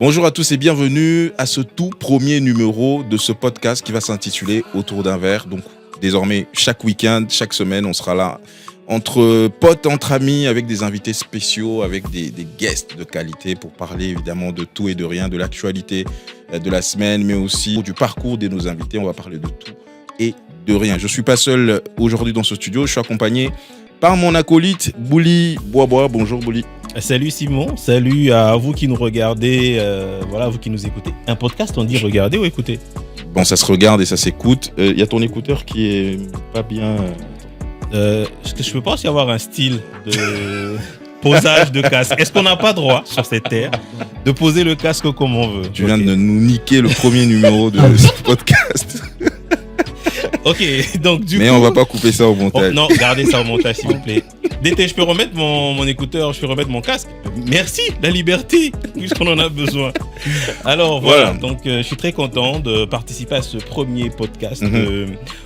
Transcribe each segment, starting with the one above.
Bonjour à tous et bienvenue à ce tout premier numéro de ce podcast qui va s'intituler Autour d'un verre. Donc désormais, chaque week-end, chaque semaine, on sera là entre potes, entre amis, avec des invités spéciaux, avec des guests de qualité pour parler évidemment de tout et de rien, de l'actualité de la semaine, mais aussi du parcours de nos invités. On va parler de tout et de rien. Je ne suis pas seul aujourd'hui dans ce studio, je suis accompagné par mon acolyte Bouli Bois. Bonjour Bouli. Salut Simon, salut à vous qui nous regardez, vous qui nous écoutez. Un podcast, on dit regarder ou écouter? Bon, ça se regarde et ça s'écoute. Y a ton écouteur qui est pas bien. Je peux pas aussi avoir un style de posage de casque. Est-ce qu'on n'a pas droit sur cette terre de poser le casque comme on veut? Tu viens de nous niquer le premier numéro de ce podcast. Ok, donc du coup... Mais on va pas couper ça au montage. Non, gardez ça au montage s'il vous plaît. Dété, je peux remettre mon écouteur, je peux remettre mon casque. Merci, la liberté, puisqu'on en a besoin. Alors voilà. Donc je suis très content de participer à ce premier podcast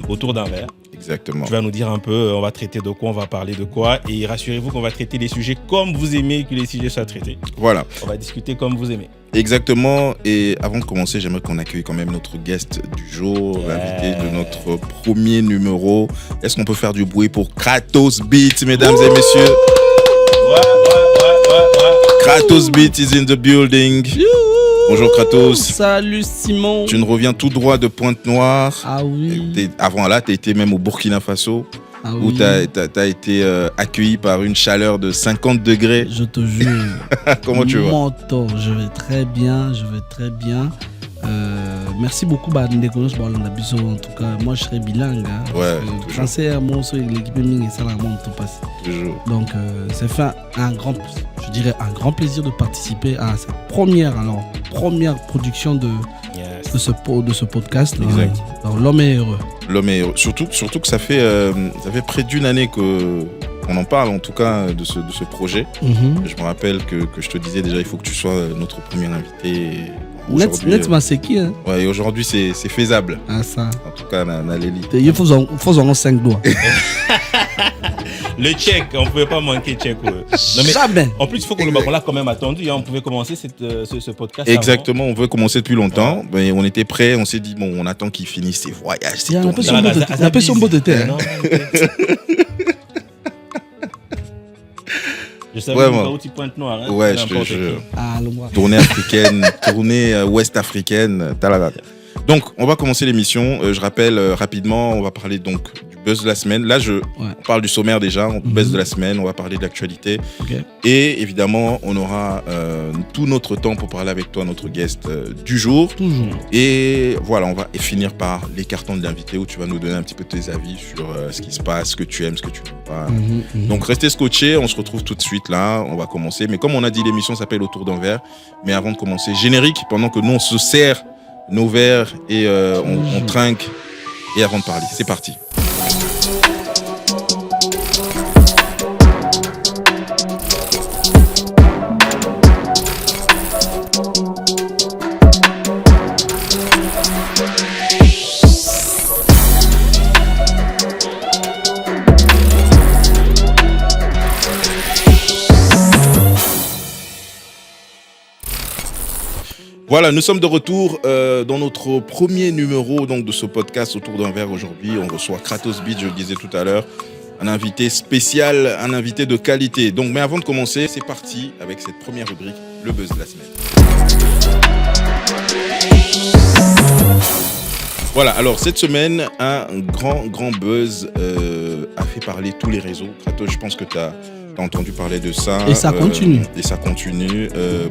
autour d'un verre. Exactement. Tu vas nous dire un peu, on va traiter de quoi, on va parler de quoi. Et rassurez-vous qu'on va traiter les sujets comme vous aimez que les sujets soient traités. Voilà. On va discuter comme vous aimez. Exactement. Et avant de commencer, j'aimerais qu'on accueille quand même notre guest du jour, l'invité de notre premier numéro. Est-ce qu'on peut faire du bruit pour Kratos Beat, mesdames et messieurs? Kratos Beat is in the building. Bonjour Kratos. Salut Simon. Tu nous reviens tout droit de Pointe-Noire. Ah oui. Avant là, tu as été même au Burkina Faso. Ah où oui. tu as été accueilli par une chaleur de 50 degrés. Je te jure. Comment tu vas? Mentor, je vais très bien. Merci beaucoup Ndekolo Balabiso. En tout cas, moi je serai bilingue. Ouais, français, moi aussi, l'équipe Ming et Salamon tout passe. Toujours. Donc, c'est fait un grand plaisir de participer à cette première production de ce podcast. Exact. Alors, l'homme est heureux. L'homme est heureux. Surtout que ça fait près d'une année qu'on en parle, en tout cas, de ce projet. Je me rappelle que je te disais déjà, il faut que tu sois notre premier invité. Net c'est qui hein? Ouais, et aujourd'hui c'est faisable. Ah ça. En tout cas, on a l'élite. Il faut en 5 doigts. Le check, on ne pouvait pas manquer check. Jamais. En plus, il faut qu'on l'a quand même attendu. On pouvait commencer ce podcast. Exactement, on veut commencer depuis longtemps. Mais on était prêts, on s'est dit, bon, on attend qu'il finisse ses voyages. Il y a un peu son beau de terre. Je savais où tu pointes noir. Hein, ouais, je te jure. Tournée africaine, tournée ouest africaine. Donc, on va commencer l'émission. Je rappelle rapidement, on va parler donc du buzz de la semaine. Là, on parle du sommaire déjà, buzz de la semaine, on va parler de l'actualité. Okay. Et évidemment, on aura tout notre temps pour parler avec toi, notre guest du jour. Toujours. Et voilà, on va finir par les cartons de l'invité où tu vas nous donner un petit peu tes avis sur ce qui se passe, ce que tu aimes, ce que tu n'aimes pas. Donc, restez scotchés, on se retrouve tout de suite là, on va commencer. Mais comme on a dit, l'émission s'appelle Autour d'un verre. Mais avant de commencer, générique, pendant que nous, on se sert nos verres et on trinque. Et avant de parler, c'est parti. Voilà, nous sommes de retour dans notre premier numéro donc, de ce podcast Autour d'un verre. Aujourd'hui, on reçoit Kratos Beat, je le disais tout à l'heure, un invité spécial, un invité de qualité. Donc, mais avant de commencer, c'est parti avec cette première rubrique, le buzz de la semaine. Voilà, alors cette semaine, un grand buzz a fait parler tous les réseaux. Kratos, je pense que tu as entendu parler de ça. Et ça continue.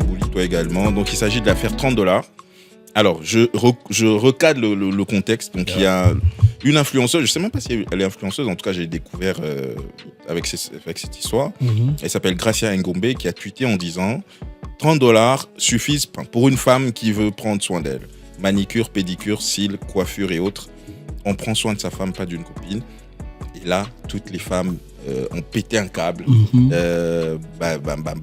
Bouli, toi également. Donc, il s'agit de l'affaire $30. Alors, je recadre le contexte. Donc, il y a une influenceuse, je ne sais même pas si elle est influenceuse, en tout cas, j'ai découvert avec cette histoire. Elle s'appelle Gracia Ngombe, qui a tweeté en disant « $30 suffisent pour une femme qui veut prendre soin d'elle. Manicure, pédicure, cils, coiffure et autres. On prend soin de sa femme, pas d'une copine. » Et là, toutes les femmes ont pété un câble.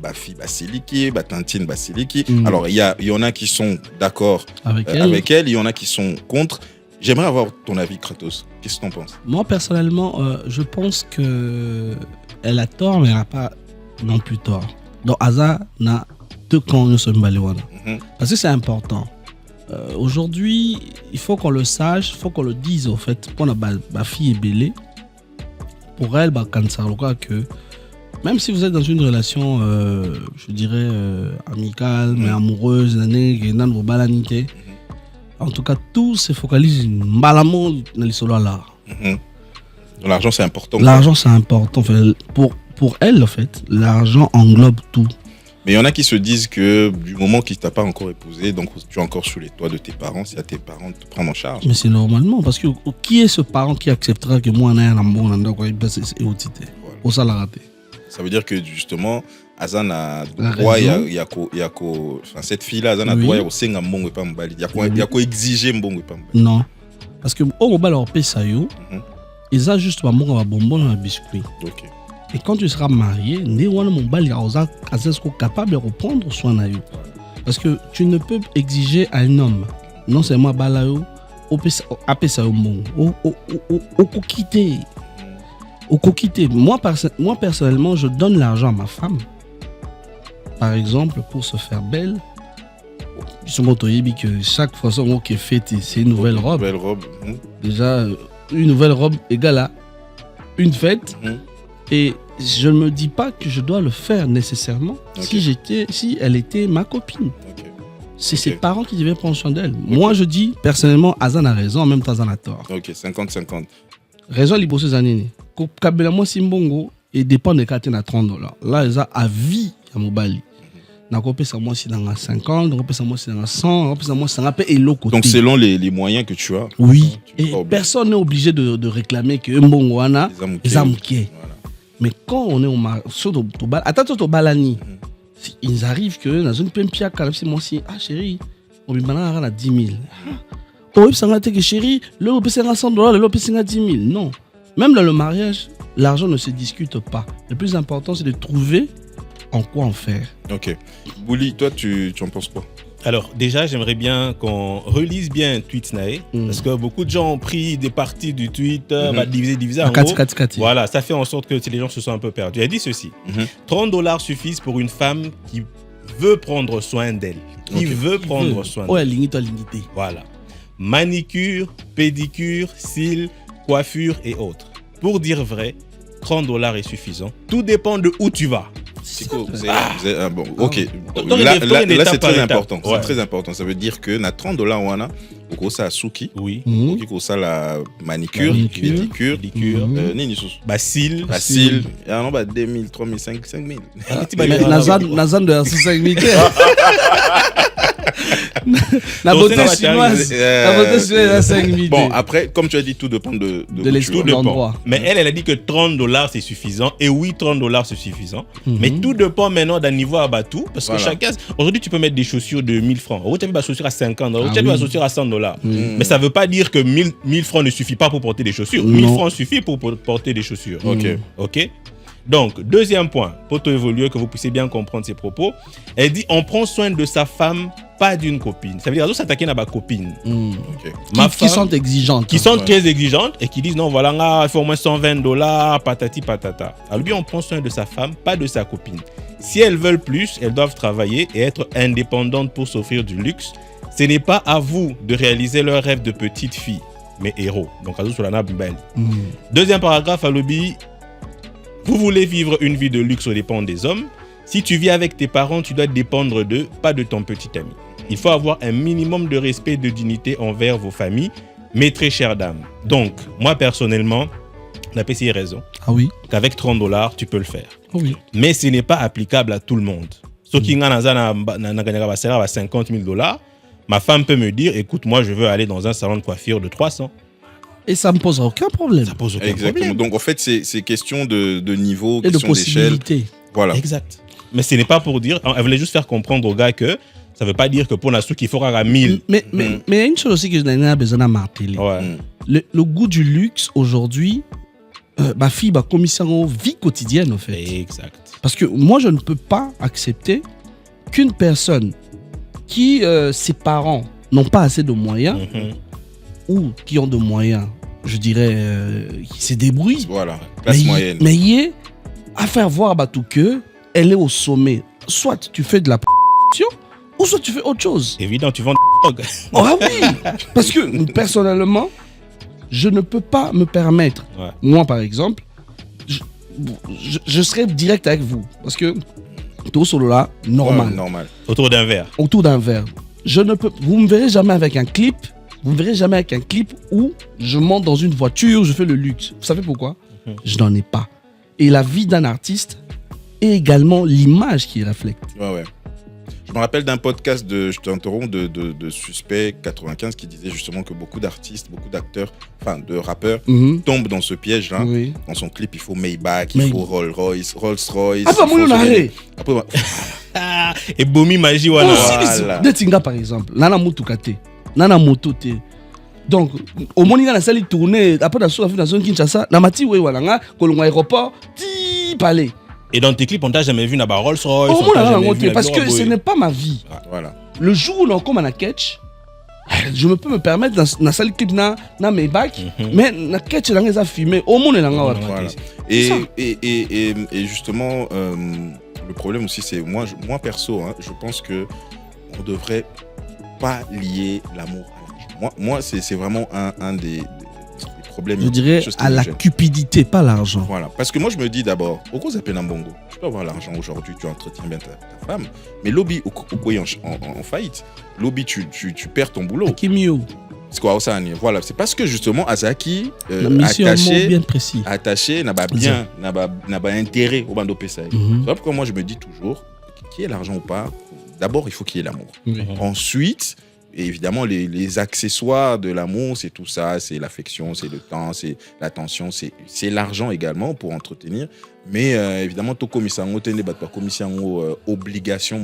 Bafi Basiliki, Tantine Basiliki. Alors, il y en a qui sont d'accord avec elle, il y en a qui sont contre. J'aimerais avoir ton avis, Kratos. Qu'est-ce que tu en penses? Moi, personnellement, je pense qu'elle a tort, mais elle n'a pas non plus tort. Donc, Aza n'a deux camps, nous sommes baléwana. Parce que c'est important. Aujourd'hui, il faut qu'on le sache, il faut qu'on le dise au fait. Pour ma fille est belle, pour elle, quand ça que même si vous êtes dans une relation, je dirais, amicale, mais amoureuse, en tout cas, tout se focalise malamment dans les solos là. L'argent, c'est important. L'argent, c'est important. Pour elle, en fait, l'argent englobe tout. Mais il y en a qui se disent que du moment qu'il ne t'a pas encore épousé, donc tu es encore sous les toits de tes parents, c'est à tes parents de te prendre en charge. Mais c'est normalement, parce que qui est ce parent qui acceptera que moi, un bon endroit, c'est autité. Au salarié. Ça veut dire que justement, Azan a droit, cette fille-là, Azan a droit au senga mbongo et pas mbali. Il y a quoi exiger mbongo et pas mbali. Non. Parce que au mobile, leur paie ça, ils ont juste un bonbon et un biscuit. Ok. Et quand tu seras marié, mon bal est capable de reprendre soin de vous. Parce que tu ne peux exiger à un homme, non seulement balayo, au quitter. Moi personnellement, je donne l'argent à ma femme. Par exemple, pour se faire belle. Que chaque fois que fête, c'est une nouvelle robe. Déjà, une nouvelle robe égale à une fête. Et je ne me dis pas que je dois le faire nécessairement si elle était ma copine. C'est ses parents qui devaient prendre soin d'elle. Moi, je dis, personnellement, Azan a raison, en même temps, Azan a tort. Ok, 50-50. Raison, il bosse Zanini. Kabela moi Simbongo, et dépend de $30. Là, ils ont à vie à Mobali. Donc, moi, c'est dans 50, donc, moi, c'est dans 100, moi, c'est un peu éloquent. Donc, selon les moyens que tu as. Oui. Et personne n'est obligé de réclamer que Mbongo Wana, les amouqués. Mais quand on est au balani, ils arrivent que dans une pempia, c'est moi aussi, chérie, on lui banana à 10 000. Oh, ça va que chérie, le on peut $100, le on peut 10 000. Non. Même dans le mariage, l'argent ne se discute pas. Le plus important, c'est de trouver en quoi en faire. Ok. Bouli, toi, tu en penses quoi? Alors, déjà, j'aimerais bien qu'on relise bien tweet Nae, parce que beaucoup de gens ont pris des parties du tweet, diviser en gros. Voilà, ça fait en sorte que les gens se sont un peu perdus. Il a dit ceci, $30 suffisent pour une femme qui veut prendre soin d'elle, qui veut prendre soin d'elle. Voilà. Manicure, pédicure, cils, coiffure et autres. Pour dire vrai, $30 est suffisant. Tout dépend de où tu vas. Bon, ok. Là, c'est très important. C'est très important. Ça veut dire que na $30 wana, au ça suki. Oui. Au ça la manicure, pédicure, nini sous. Cils. Ah non, 2 000, 3 000, 5 000. Nazan de 5 000. La beauté chinoise, à 5 000. Bon, après, comme tu as dit, tout dépend de l'endroit. Mais elle a dit que $30 c'est suffisant. Et oui, $30 c'est suffisant. Mais tout dépend maintenant d'un niveau à Batou. Parce que chacun. Aujourd'hui, tu peux mettre des chaussures de 1000 francs. Aujourd'hui, tu peux mettre des chaussures à 50. Aujourd'hui, tu peux mettre des chaussures à $100. Mais ça ne veut pas dire que 1000 francs ne suffit pas pour porter des chaussures. 1000 francs suffit pour porter des chaussures. Ok. Donc, deuxième point, pour évoluer, que vous puissiez bien comprendre ses propos. Elle dit on prend soin de sa femme, pas d'une copine. Ça veut dire qu'ils s'attaquer à ma copine. Qui sont exigeantes. Qui sont très exigeantes et qui disent non, voilà, il faut au moins $120, patati patata. Alors lui, on prend soin de sa femme, pas de sa copine. Si elles veulent plus, elles doivent travailler et être indépendantes pour s'offrir du luxe. Ce n'est pas à vous de réaliser leur rêve de petite fille, mais héros. Donc, deuxième paragraphe, Alobi. Vous voulez vivre une vie de luxe aux dépens des hommes. Si tu vis avec tes parents, tu dois dépendre d'eux, pas de ton petit ami. Il faut avoir un minimum de respect et de dignité envers vos familles, mes très chères dames. Donc, moi personnellement, la PCI a raison. Qu'avec $30, tu peux le faire. Mais ce n'est pas applicable à tout le monde. Ceux qui ont 50 000 $, ma femme peut me dire, écoute, moi je veux aller dans un salon de coiffure de 300. Et ça ne me posera aucun problème. Ça pose aucun Exactement. problème. Donc en fait, c'est question de niveau, et question de possibilité. Voilà. Exact. Mais ce n'est pas pour dire, elle voulait juste faire comprendre aux gars que ça ne veut pas dire que pour Nassou qu'il faut à 1000. Mais il y a une chose aussi que je n'ai besoin de marteler. Le goût du luxe aujourd'hui, ma fille va commissaire en vie quotidienne en fait. Exact. Parce que moi je ne peux pas accepter qu'une personne qui, ses parents n'ont pas assez de moyens, ou qui ont de moyens, je dirais, qui se débrouillent. Voilà, classe moyenne. Mais il y a à faire voir à tout que elle est au sommet. Soit tu fais de la ou soit tu fais autre chose. Évidemment, tu vends des drogues. Ah oui, parce que personnellement, je ne peux pas me permettre. Ouais. Moi, par exemple, je serai direct avec vous. Parce que tout solo là, normal. Ouais, normal. Autour d'un verre. Autour d'un verre. Vous me verrez jamais avec un clip. Vous me verrez jamais avec un clip où je monte dans une voiture, je fais le luxe. Vous savez pourquoi? Je n'en ai pas. Et la vie d'un artiste est également l'image qui reflète. Ouais. Je me rappelle d'un podcast de Suspect 95 qui disait justement que beaucoup d'artistes, beaucoup d'acteurs, enfin de rappeurs, tombent dans ce piège-là. Oui. Dans son clip, il faut Maybach, il faut Rolls-Royce. Ah bah moi, on arrête. Et Bomi Magie, voilà. Detinga, par exemple, Nana Moutoukate, Nana Motote. Donc, au moment où on a sali tourné, après la soirée dans la zone Kinshasa, Namati, oui, voilà, Kolongo aéroport, ti palais. Et dans tes clips, on t'a jamais vu dans Rolls-Royce. Parce que ce n'est pas ma vie. Voilà. Le jour où on comme un catch, je peux me permettre dans la salle clip na Maybach, mais na catch là les a filmé au monde là. Voilà. Et justement, le problème aussi c'est moi perso, hein, je pense que on devrait pas lier l'amour à l'argent. Moi c'est vraiment un des problèmes. Je dirais à la cupidité, pas l'argent. Voilà, parce que moi je me dis d'abord, au cause appelle un bongo, tu peux avoir l'argent aujourd'hui, tu entretiens bien ta femme, mais lobby au en faillite, lobby tu perds ton boulot. Kimio. C'est quoi ça? Voilà, c'est parce que justement Azaki attaché n'a pas bien n'a pas intérêt au bando PSA. C'est pourquoi moi je me dis toujours qu'il y ait l'argent ou pas, d'abord il faut qu'il y ait l'amour. Ensuite, et évidemment, les accessoires de l'amour, c'est tout ça, c'est l'affection, c'est le temps, c'est l'attention, c'est l'argent également pour entretenir. Mais évidemment, tout commissango, obligation,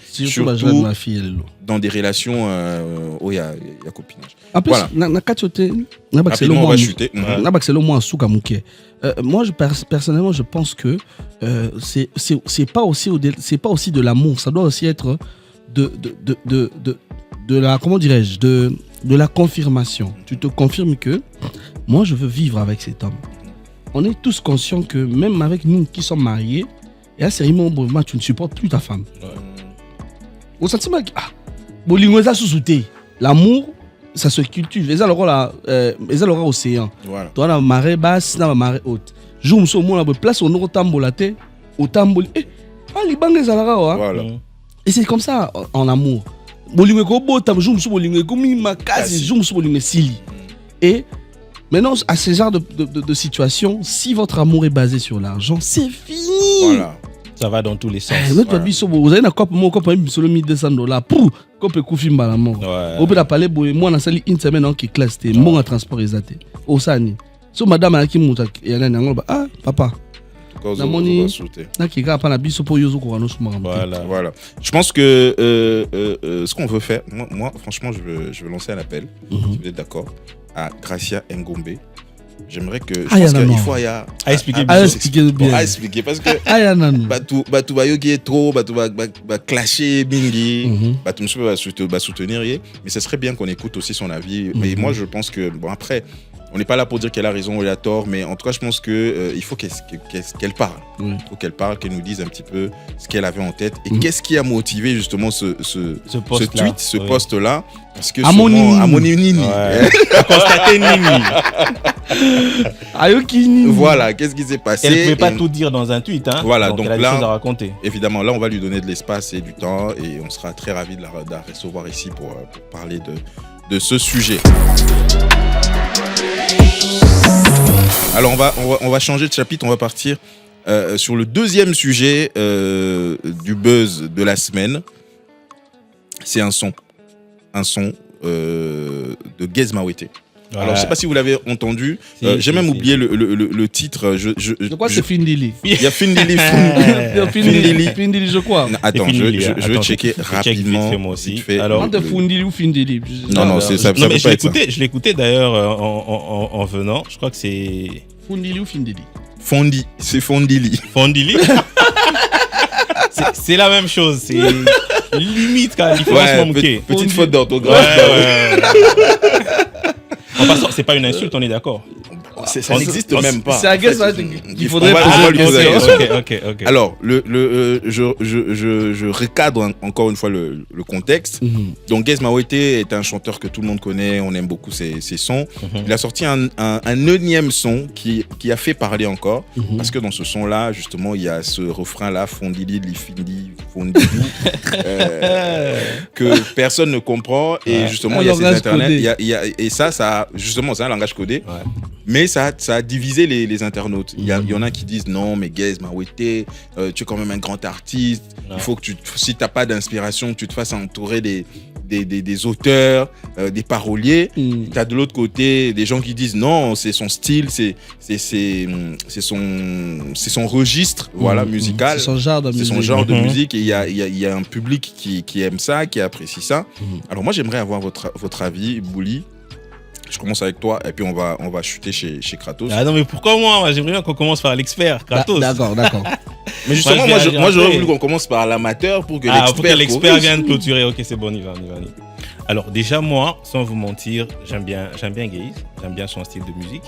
surtout ma fille, dans des relations où il y a copinage. En plus, rapidement, on va chuter. Moi, personnellement, je pense que c'est pas aussi de l'amour, ça doit aussi être de la, comment dirais-je, de la confirmation. Tu te confirmes que moi je veux vivre avec cet homme. On est tous conscients que même avec nous qui sommes mariés, et là c'est vraiment tu ne supportes plus ta femme. Au sentiment que l'amour ça se cultive. Et ça l'aura océan. Toi la marée basse, la marée haute. Jour où on a place on aura tambolate, au tambol. Voilà. Et c'est comme ça en amour. Et maintenant, à ce genre de situation, si votre amour est basé sur l'argent, c'est fini. Voilà. Ça va dans tous les sens. Vous avez un cop, mon cop, $1,200 pour cop et couffin balamon. Au bout de la palais, moi, on a sali une semaine qui classe, mon transport exaté. Au Sani. So, madame, elle qui monte, ah, papa. Voilà. Je pense que ce qu'on veut faire, moi franchement, je veux lancer un appel, si vous êtes d'accord, à Gracia Ngombe. J'aimerais que je pense qu'il faut expliquer parce que batu bayoki est trop batu ba clasher bingi batu monsieur va soutenir mais ce serait bien qu'on écoute aussi son avis. Mais moi je pense que bon après on n'est pas là pour dire qu'elle a raison ou elle a tort, mais en tout cas, je pense qu'il faut qu'elle parle. Il faut qu'elle parle, qu'elle nous dise un petit peu ce qu'elle avait en tête et qu'est-ce qui a motivé justement ce tweet, ce post-là. Parce que Amonini. À constater Nini. Voilà, qu'est-ce qui s'est passé? Elle ne pouvait pas tout dire dans un tweet. Hein. Voilà, donc elle a des choses à raconter. Évidemment, là, on va lui donner de l'espace et du temps et on sera très ravis de la recevoir ici pour parler de ce sujet. Alors on va changer de chapitre, on va partir sur le deuxième sujet du buzz de la semaine. C'est un son de Gez Mawete. Alors, je ne sais pas si vous l'avez entendu. J'ai même oublié le titre. Je crois que c'est Findili. Il y a Findili. Findili, je crois. Attends, je vais checker rapidement. Alors, de Findili ou Findili? Non, ça peut pas être ça. Je l'ai écouté d'ailleurs en venant. Je crois que c'est... Findili ou Findili? Fondi, c'est Fondili. Fondili. C'est la même chose. C'est limite quand il faut se manquer. Petite faute d'orthographe. En passant, c'est pas une insulte, on est d'accord. Ça n'existe même pas. C'est à Guess My Way qu'il faudrait Ok. Alors, je recadre encore une fois le contexte. Donc, Guess My Way est un chanteur que tout le monde connaît, on aime beaucoup ses sons. Il a sorti un énième son qui a fait parler encore, parce que dans ce son-là, justement, il y a ce refrain-là, Fondili, Lifindi, Fondili, que personne ne comprend. Et justement, il y a ces internets. Et ça, justement, c'est un langage codé. Ouais. Mais ça a divisé les internautes. Il y en a qui disent non, mais Guess My Way, tu es quand même un grand artiste. Ouais. Il faut que si tu n'as pas d'inspiration, tu te fasses entourer des auteurs, des paroliers. Tu as de l'autre côté des gens qui disent non, c'est son style, c'est son registre musical. C'est son genre de musique. C'est son genre de musique et il y a un public qui aime ça, qui apprécie ça. Alors moi, j'aimerais avoir votre avis, Bouli. Je commence avec toi et puis on va chuter chez Kratos. Ah non, mais pourquoi moi j'aimerais bien qu'on commence par l'expert, Kratos. D'accord. Mais justement, moi j'aurais voulu qu'on commence par l'amateur pour que l'expert vienne clôturer. Ok, c'est bon, on y va. Alors déjà, moi, sans vous mentir, j'aime bien Gaze, j'aime bien son style de musique.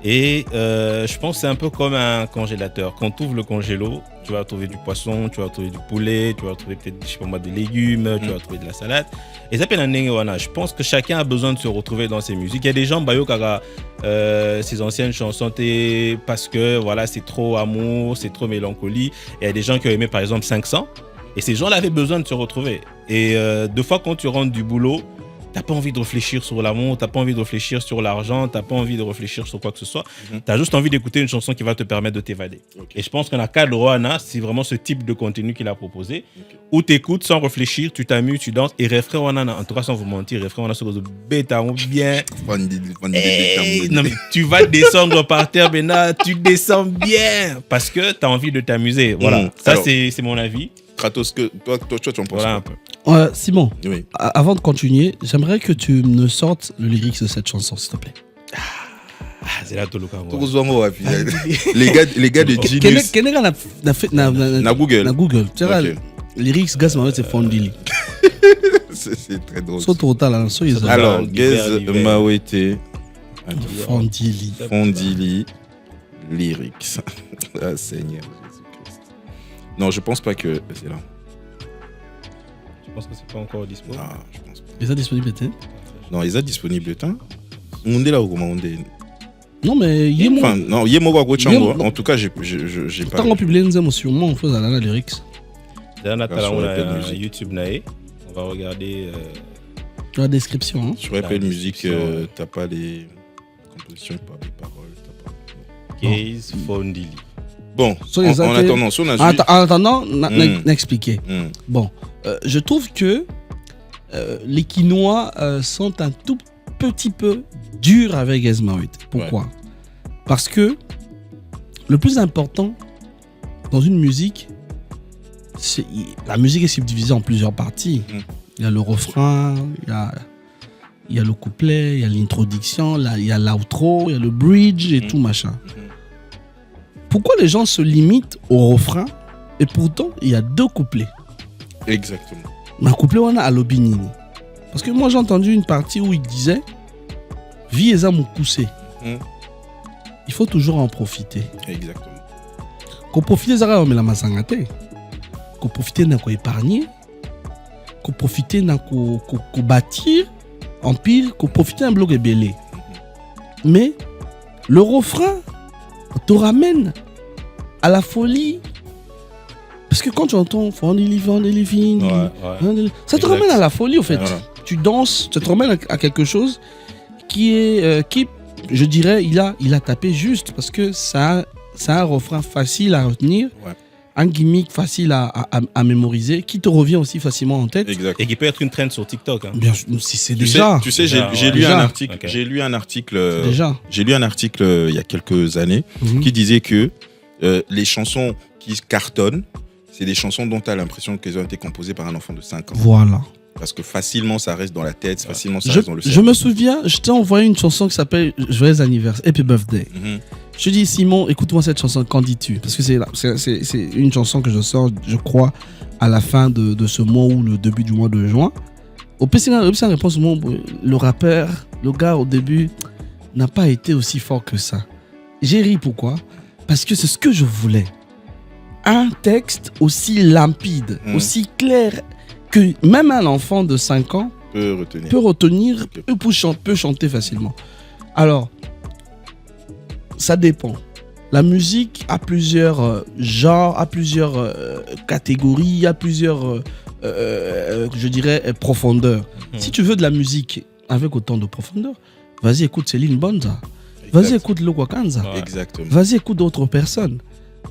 Et je pense que c'est un peu comme un congélateur. Quand tu ouvres le congélo, tu vas trouver du poisson, tu vas trouver du poulet, tu vas trouver peut-être, je sais pas moi, des légumes, tu vas trouver de la salade. Et ça s'appelle un nengewana. Je pense que chacun a besoin de se retrouver dans ses musiques. Il y a des gens, ces anciennes chansons, parce que voilà, c'est trop amour, c'est trop mélancolie. Et il y a des gens qui ont aimé par exemple 500. Et ces gens-là avaient besoin de se retrouver. Et deux fois, quand tu rentres du boulot, t'as pas envie de réfléchir sur l'amour, t'as pas envie de réfléchir sur l'argent, t'as pas envie de réfléchir sur quoi que ce soit. T'as juste envie d'écouter une chanson qui va te permettre de t'évader. Okay. Et je pense que dans le cas de Rohana, c'est vraiment ce type de contenu qu'il a proposé, où t'écoutes sans réfléchir, tu t'amuses, tu danses. Et refrain Rohana, en tout cas sans vous mentir, refrain Rohana, c'est bêta bien. Non mais tu vas descendre par terre, maintenant tu descends bien parce que t'as envie de t'amuser. Voilà, ça alors, c'est mon avis. Kratos, toi tu en penses un peu. Simon, avant de continuer, j'aimerais que tu me sortes le lyrics de cette chanson, s'il te plaît. C'est là tout le cas. Les gars de Genius. Na Google. Tu vois, lyrics Guess My Way, c'est Fondili. C'est très drôle. Alors, Guess My Way, Fondili. Lyrics. Ah, Seigneur. Non, je pense pas que c'est là. Je pense que c'est pas encore disponible. Ah, je pense pas. Ils sont disponibles, peut-être. Non, ils sont disponibles, peut-être. On est là ou comment on est. Non, mais il y a enfin, non, il y a moi quoi chango. En tout cas, j'ai pas. Tant qu'on publie nous aimons sûrement on fait la lyrics. Dans la YouTube nae, on va regarder dans la description. Hein. Sur Apple Music, t'as pas les compositions, pas les paroles, t'as pas. Gaze Fondili. Bon, en attendant, n'expliquer. Bon, je trouve que les Quinois sont un tout petit peu durs avec Guess My Way. Pourquoi ? Parce que le plus important dans une musique, la musique est subdivisée en plusieurs parties. Il y a le refrain, il y a le couplet, il y a l'introduction, il y a l'outro, il y a le bridge et tout machin. Pourquoi les gens se limitent au refrain et pourtant il y a 2 couplets? Exactement. Un couplet on a à l'Obinini. Parce que moi j'ai entendu une partie où il disait vie et âme poussé. Il faut toujours en profiter. Exactement. Qu'on profite des arrêts mais la masangate. Qu'on profite d'un quoi épargner. Qu'on profite d'un quoi bâtir empire. Qu'on profite d'un bloc ébélé. Mais le refrain te ramène à la folie. Parce que quand tu entends Fondili, ça te ramène à la folie au fait. Tu danses, ça te ramène à quelque chose qui je dirais, il a tapé juste parce que ça a un refrain facile à retenir, un gimmick facile à mémoriser, qui te revient aussi facilement en tête. Exact. Et qui peut être une trend sur TikTok. Hein. Bien, si c'est déjà. Tu sais, j'ai lu un article. Okay. J'ai lu un article il y a quelques années qui disait que les chansons qui cartonnent, c'est des chansons dont tu as l'impression qu'elles ont été composées par un enfant de 5 ans. Voilà. Parce que facilement ça reste dans la tête, facilement ça reste dans le cerveau. Je me souviens, je t'ai envoyé une chanson qui s'appelle Joyeux anniversaire, Happy Birthday. Je dis Simon, écoute-moi cette chanson, qu'en dis-tu ? Parce que c'est une chanson que je sors, je crois, à la fin de ce mois ou le début du mois de juin. Au PC, la réponse, le rappeur, le gars au début, n'a pas été aussi fort que ça. J'ai ri, pourquoi? Parce que c'est ce que je voulais. Un texte aussi limpide, aussi clair, que même un enfant de 5 ans peut retenir, peut chanter facilement. Alors, ça dépend. La musique a plusieurs genres, a plusieurs catégories, a plusieurs, je dirais, profondeurs. Si tu veux de la musique avec autant de profondeur, vas-y, écoute Céline Bonza. Vas-y, écoute Loko Kanza. Exactement. Vas-y, écoute d'autres personnes.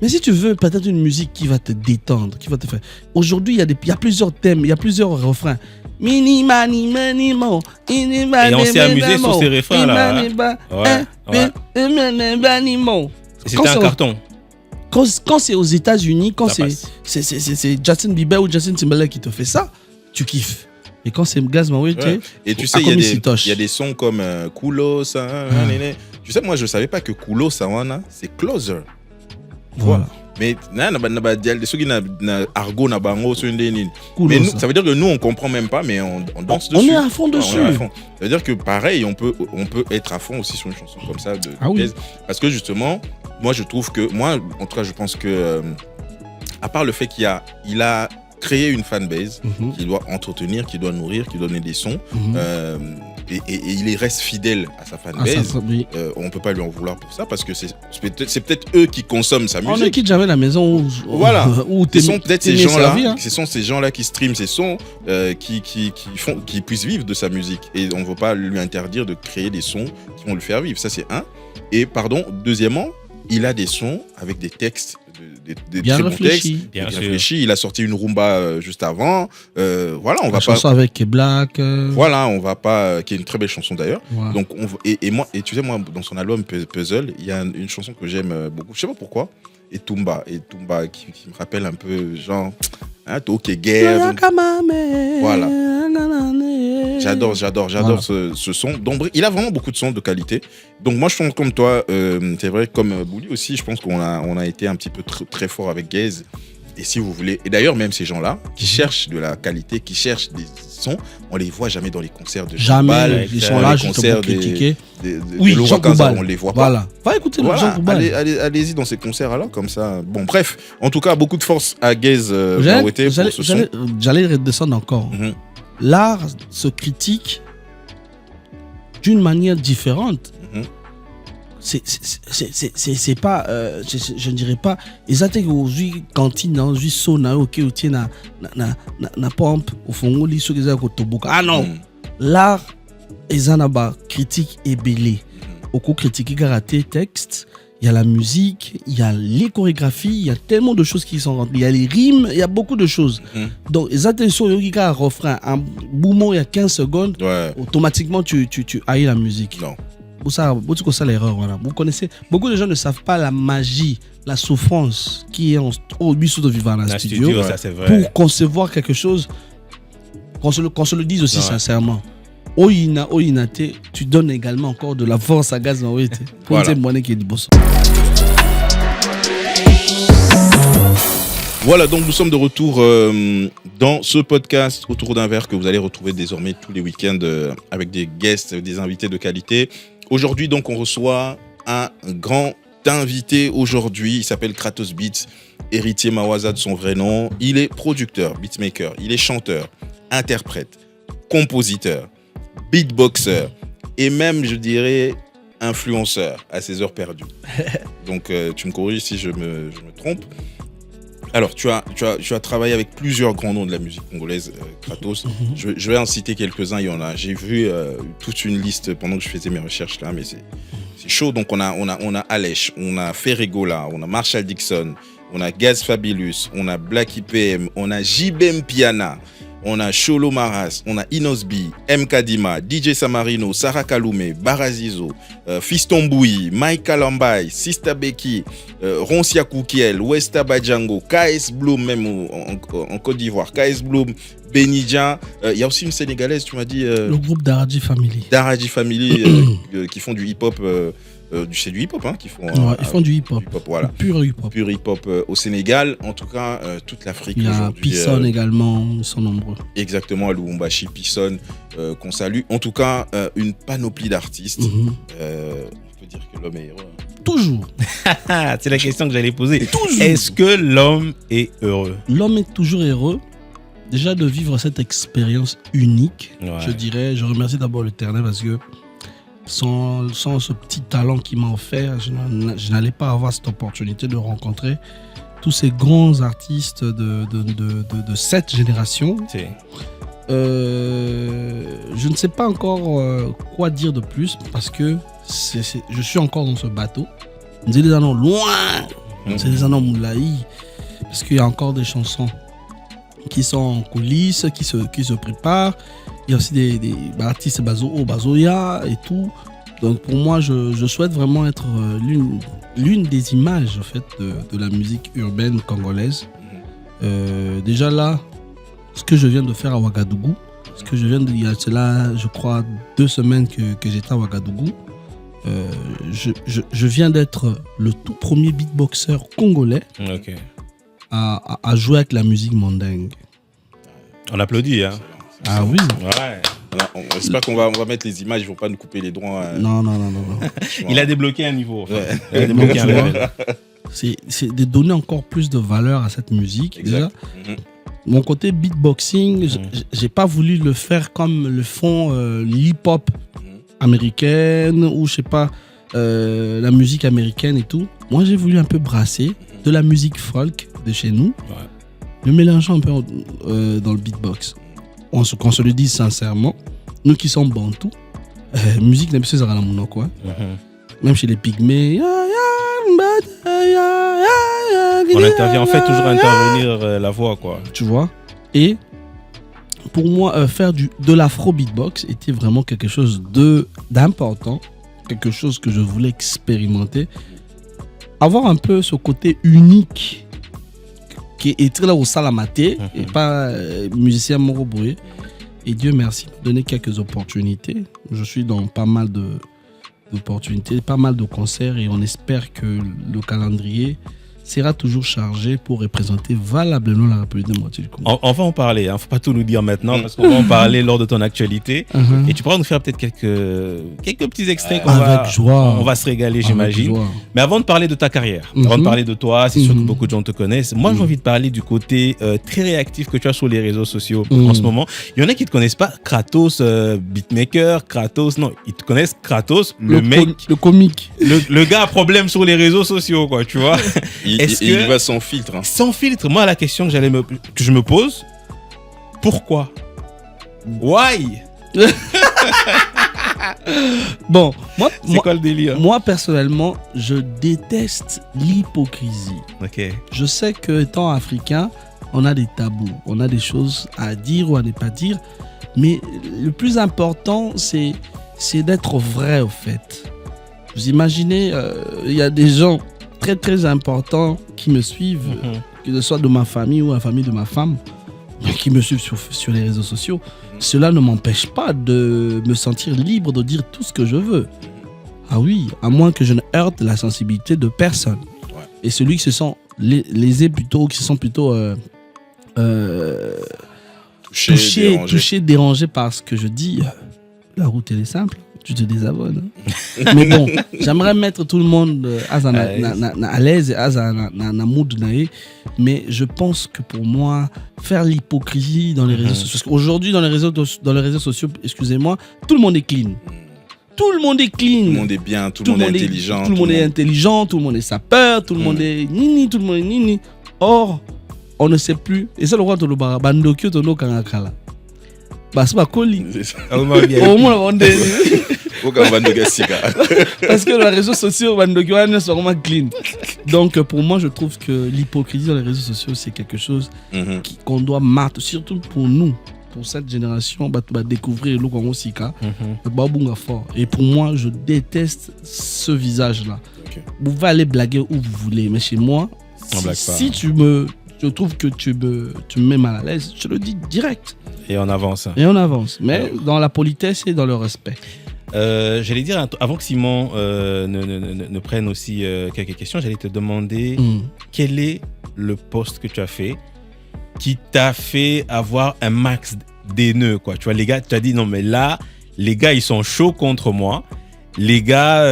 Mais si tu veux peut-être une musique qui va te détendre, qui va te faire... Aujourd'hui, il y a plusieurs thèmes, il y a plusieurs refrains. Mini, mani, mani, mo. Et on s'est amusé sur ces refrains là. C'était un carton. Quand c'est aux États-Unis, quand c'est Justin Bieber ou Justin Timberlake qui te fait ça, tu kiffes. Et quand c'est Gaz Maoué, et tu sais, il y a des sons comme Kulo, ça. Tu sais, moi, je ne savais pas que Kulo, ça, c'est Closer. Voilà. Mais argot na bango mais nous, ça veut dire que nous on comprend même pas, mais on danse dessus. On est à fond dessus. Ça veut dire que pareil, on peut être à fond aussi sur une chanson comme ça de Gaz, parce que justement, moi je trouve que en tout cas je pense que à part le fait qu'il a créé une fanbase qu'il doit entretenir, qu'il doit nourrir, qu'il doit donner des sons, et il reste fidèle à sa fanbase. On ne peut pas lui en vouloir pour ça, parce que c'est peut-être eux qui consomment sa musique. On ne quitte jamais la maison où ce sont peut-être ces gens-là, ce sont ces gens-là qui streament ses sons, qui puissent vivre de sa musique. Et on ne veut pas lui interdire de créer des sons qui vont le faire vivre. Ça, c'est un. Et deuxièmement, il a des sons avec des textes, des bien très réfléchis. Bons textes, bien réfléchis. Il a sorti une rumba juste avant. Voilà, on va chanson avec Black. Voilà, on va pas, qui est une très belle chanson d'ailleurs. Ouais. Donc et tu sais, moi dans son album Puzzle, il y a une chanson que j'aime beaucoup. Je sais pas pourquoi. Et Tumba qui me rappelle un peu genre Ok Guerre. Voilà. J'adore ce son. Donc, il a vraiment beaucoup de sons de qualité. Donc moi je pense comme toi, c'est vrai, comme Bouli aussi, je pense qu'on a été un petit peu très fort avec Gaz. Et si vous voulez, et d'ailleurs même ces gens-là qui cherchent de la qualité, qui cherchent des sons, on les voit jamais dans les concerts de Jean Koubal. Ils sont là juste pour critiquer. Oui, Jean Koubal, on les voit pas. Voilà. Va écouter Jean Koubal. Allez-y dans ces concerts-là, comme ça. Bon, bref, en tout cas, beaucoup de force à Gaz. J'allais redescendre encore. L'art se critique d'une manière différente. C'est pas je ne dirais pas exactement aujourd'hui cantine aujourd'hui sona ok otie na pompe au fond li so keza ko toboka. Ah non, l'art ezanaba critique ebelé oko critiquer karaté texte, il y a la musique, il y a les chorégraphies, il y a tellement de choses qui sont rentrées, il y a les rimes, il y a beaucoup de choses. Donc les attentions yogi ka refrain un boumon il y a 15 secondes, automatiquement tu haïs la musique. Non. Ça, l'erreur, voilà. Vous connaissez, beaucoup de gens ne savent pas la magie, la souffrance qui est au biseau de vivre dans la studio ça, c'est vrai. Pour concevoir quelque chose, qu'on se le dise aussi sincèrement. Oina, tu donnes également encore de la force à Gaz Maoué. Voilà, donc nous sommes de retour dans ce podcast Autour d'un verre que vous allez retrouver désormais tous les week-ends avec des guests, des invités de qualité. Aujourd'hui, donc, on reçoit un grand invité aujourd'hui. Il s'appelle Kratos Beats, Héritier Mawaza de son vrai nom. Il est producteur, beatmaker, il est chanteur, interprète, compositeur, beatboxer et même, je dirais, influenceur à ses heures perdues. Donc, tu me corriges si je me trompe. Alors, tu as travaillé avec plusieurs grands noms de la musique congolaise, Kratos. Je vais en citer quelques-uns. Il y en a. J'ai vu toute une liste pendant que je faisais mes recherches là, mais c'est chaud. Donc, on a Alech, on a Ferregola, on a Marshall Dixon, on a Gaz Fabulous, on a Black IPM, on a JBM Piana, on a Cholo Maras, on a Inosbi, M. Kadima, DJ Samarino, Sarah Kaloumé, Barazizo, Fiston Bouyi, Mike Kalambay, Sista Beki, Roncia Koukiel, Westa Badjango, KS Bloom même en Côte d'Ivoire, KS Bloom, Benidja. Il y a aussi une Sénégalaise, tu m'as dit. Le groupe Daradi Family. Daradi Family, qui font du hip-hop. C'est du hip-hop, hein, qu'ils font. Ils font du hip-hop. Voilà. Pur hip-hop. Pur hip-op au Sénégal. En tout cas, toute l'Afrique aujourd'hui. Il y a Pisson également, ils sont nombreux. Exactement, à Lubumbashi, Pisson, qu'on salue. En tout cas, une panoplie d'artistes. On peut dire que l'homme est heureux. Toujours. C'est la question que j'allais poser. Toujours. Est-ce que l'homme est heureux? L'homme est toujours heureux. Déjà de vivre cette expérience unique, je dirais. Je remercie d'abord l'Éternel parce que sans ce petit talent qu'il m'a offert, je n'allais pas avoir cette opportunité de rencontrer tous ces grands artistes de cette génération. Je ne sais pas encore quoi dire de plus parce que je suis encore dans ce bateau. C'est des anneaux loin, c'est des anneaux moulaï, parce qu'il y a encore des chansons qui sont en coulisses, qui se préparent. Il y a aussi des artistes Bazoya et tout. Donc pour moi, je souhaite vraiment être l'une des images en fait, de la musique urbaine congolaise. Déjà là, ce que je viens de faire à Ouagadougou, il y a cela, je crois, 2 semaines que j'étais à Ouagadougou. Je viens d'être le tout premier beatboxer congolais à jouer avec la musique mandingue. On applaudit, hein. Ah oui. Ouais. On espère qu'on va mettre les images, ils vont pas nous couper les droits. Non. Il a débloqué un niveau. Ouais. Il a débloqué un level. C'est de donner encore plus de valeur à cette musique. Exact. Déjà. Mon côté beatboxing, j'ai pas voulu le faire comme le font l'hip-hop américaine ou je sais pas la musique américaine et tout. Moi, j'ai voulu un peu brasser de la musique folk de chez nous, le mélangeant un peu dans le beatbox. Qu'on se le dise sincèrement, nous qui sommes bantous, musique n'est pas à la mono quoi. Même chez les pygmées. On intervient, en fait toujours intervenir la voix quoi. Tu vois. Et pour moi, faire de l'afro beatbox était vraiment quelque chose d'important, quelque chose que je voulais expérimenter. Avoir un peu ce côté unique qui est très là au salamaté et pas musicien moroboué. Et Dieu merci m'a donné quelques opportunités. Je suis dans pas mal d'opportunités, pas mal de concerts et on espère que le calendrier sera toujours chargé pour représenter valablement la République démocratique du Congo. On va en parler, hein. Faut pas tout nous dire maintenant parce qu'on va en parler lors de ton actualité. Et tu pourras nous faire peut-être quelques petits extraits on va se régaler, j'imagine. Mais avant de parler de ta carrière, avant de parler de toi, c'est sûr que beaucoup de gens te connaissent. Moi, j'ai envie de parler du côté très réactif que tu as sur les réseaux sociaux en ce moment. Il y en a qui te connaissent pas Kratos, beatmaker, Kratos, non, ils te connaissent Kratos, le mec, le comique, le gars à problème sur les réseaux sociaux, quoi, tu vois. Il va sans filtre. Hein. Sans filtre. Moi, la question que je me pose, pourquoi? Why? Bon, c'est quoi le délire? Moi, personnellement, je déteste l'hypocrisie. Je sais qu'étant africain, on a des tabous, on a des choses à dire ou à ne pas dire, mais le plus important, c'est d'être vrai, au fait. Vous imaginez, il y a des gens très très importants qui me suivent, que ce soit de ma famille ou la famille de ma femme, qui me suivent sur les réseaux sociaux. Cela ne m'empêche pas de me sentir libre de dire tout ce que je veux. Ah oui, à moins que je ne heurte la sensibilité de personne. Et celui qui se sent lésé plutôt, qui se sent plutôt touché, dérangé par ce que je dis, la route elle est simple. Tu te désabonnes. Mais bon, j'aimerais mettre tout le monde à l'aise, à mood. Mais je pense que pour moi, faire l'hypocrisie dans les réseaux sociaux. Aujourd'hui, dans les réseaux sociaux, excusez-moi, tout le monde est clean. Tout le monde est clean. Tout le monde est bien, tout le monde est intelligent. Tout le monde est intelligent, tout le monde est sapeur, tout le monde est nini, tout le monde est nini. Or, on ne sait plus. Et c'est le roi de l'Obara. Bandokyo Tono Kangakala. Parce que les réseaux sociaux sont vraiment clean. Donc pour moi je trouve que l'hypocrisie dans les réseaux sociaux c'est quelque chose qu'on doit marquer, surtout pour nous, pour cette génération, découvrir le Congo Sika, fort. Et pour moi je déteste ce visage là. Vous pouvez aller blaguer où vous voulez, mais chez moi si tu me je trouve que tu me mets mal à l'aise, je le dis direct. Et on avance. Mais dans la politesse et dans le respect. J'allais dire, avant que Simon ne prenne aussi quelques questions, j'allais te demander quel est le poste que tu as fait qui t'a fait avoir un max d'haineux, quoi. Tu vois, les gars, tu as dit non, mais là, les gars, ils sont chauds contre moi. Les gars,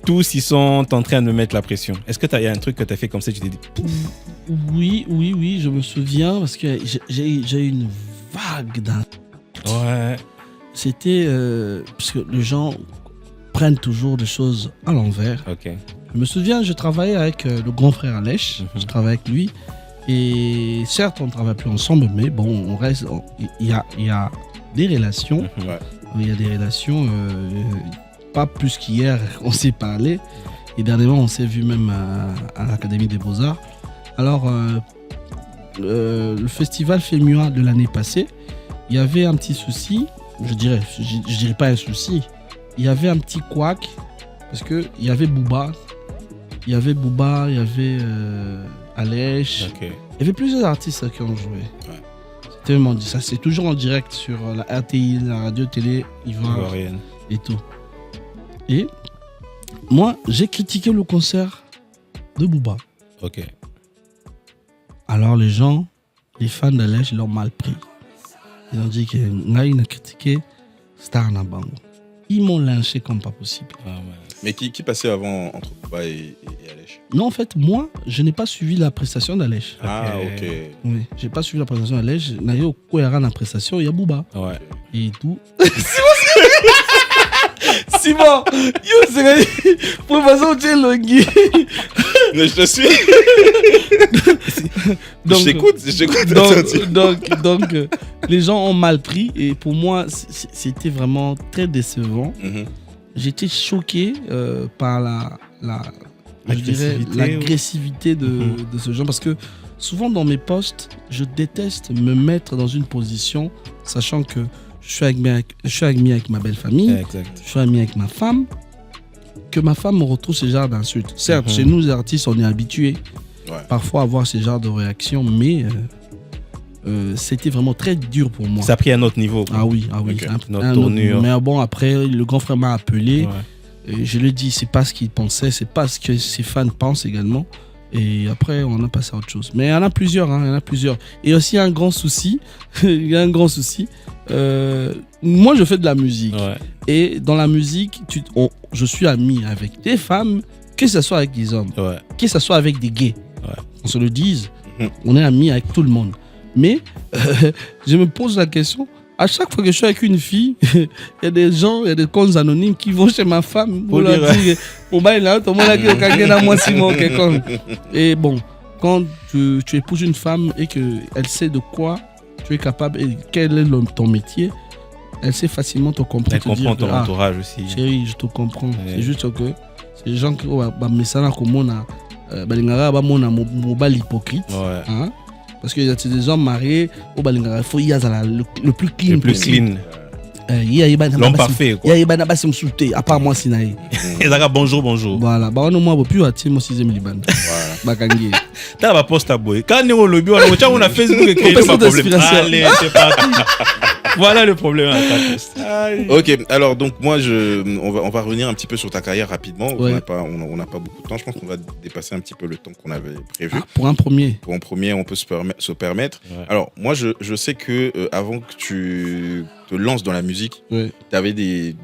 tous, ils sont en train de me mettre la pression. Est-ce que il y a un truc que tu as fait comme ça, tu t'es dit... Oui, je me souviens parce que j'ai une vague d'un... Ouais. C'était parce que les gens prennent toujours des choses à l'envers. Ok. Je me souviens, je travaillais avec le grand frère Alèche. Je travaillais avec lui. Et certes, on ne travaille plus ensemble, mais bon, on reste. Il y a des relations. Il y a des relations, pas plus qu'hier, on s'est parlé. Et dernièrement, on s'est vu même à l'Académie des Beaux-Arts. Alors, le festival FEMUA de l'année passée, il y avait un petit souci. Je dirais pas un souci. Il y avait un petit couac parce que il y avait Booba, il y avait Alèche. Okay. Il y avait plusieurs artistes qui ont joué. Ouais. C'était vraiment dit ça. C'est toujours en direct sur la RTI, la radio télé ivoirienne et tout. Et moi, j'ai critiqué le concert de Booba. Ok. Alors les gens, les fans d'Alèche, ils l'ont mal pris. Ils ont dit que Ngaï a critiqué Star Nabango. Ils m'ont lynché comme pas possible. Ah ouais. Mais qui passait avant entre Booba et Alèche? Non, en fait, moi, je n'ai pas suivi la prestation d'Alèche. Ah, ok. Oui, j'ai pas suivi la prestation d'Alèche. Nayo Kouera la prestation, il y a Booba. Ouais. Et tout. Simon, yo, c'est pour façon tu es longué. Mais je te suis. Je t'écoute. Donc, les gens ont mal pris et pour moi, c'était vraiment très décevant. J'étais choqué par l'agressivité de ce genre parce que souvent dans mes posts, je déteste me mettre dans une position sachant que je suis ami avec ma belle famille, je suis ami avec ma femme, que ma femme me retrouve ce genre d'insultes. Certes, chez nous les artistes, on est habitués parfois à avoir ce genre de réactions, mais c'était vraiment très dur pour moi. Ça a pris un autre niveau. Ah oui. Okay. Notre tournure. Mais bon, après, le grand frère m'a appelé. Et je lui ai dit, c'est pas ce qu'il pensait, c'est pas ce que ses fans pensent également. Et après, on a passé à autre chose. Mais il y en a plusieurs, Et aussi, un grand souci. Il y a un grand souci. Moi, je fais de la musique. Ouais. Et dans la musique, je suis ami avec des femmes, que ce soit avec des hommes, que ce soit avec des gays. Ouais. On se le dise, on est amis avec tout le monde. Mais je me pose la question, à chaque fois que je suis avec une fille, il y a des gens, il y a des comptes anonymes qui vont chez ma femme pour leur dire et bon, quand tu épouses une femme et qu'elle sait de quoi tu es capable et quel est ton métier, elle sait facilement te comprendre. Elle comprend ton entourage aussi. Chérie, je te comprends. Ouais. C'est juste que c'est les gens qui ont un hypocrite. Ouais. Hein? Parce qu'il y a des hommes mariés, il faut y avoir le plus clean. Le plus clean. L'homme parfait. Il y a des gens qui à part moi, Sinaï. Et ça bonjour. Voilà. Bah, on a plus à mon 6e Liban. Bakangé. T'as la poste à boy. Quand on a lobby, on a Facebook et créé pas problème. Allez, c'est parti. Voilà le problème. Ok, alors donc moi, on va revenir un petit peu sur ta carrière rapidement. Ouais. On n'a pas beaucoup de temps. Je pense qu'on va dépasser un petit peu le temps qu'on avait prévu. Ah, pour un premier, on peut se permettre. Ouais. Alors moi, je sais que avant que tu te lances dans la musique, tu avais des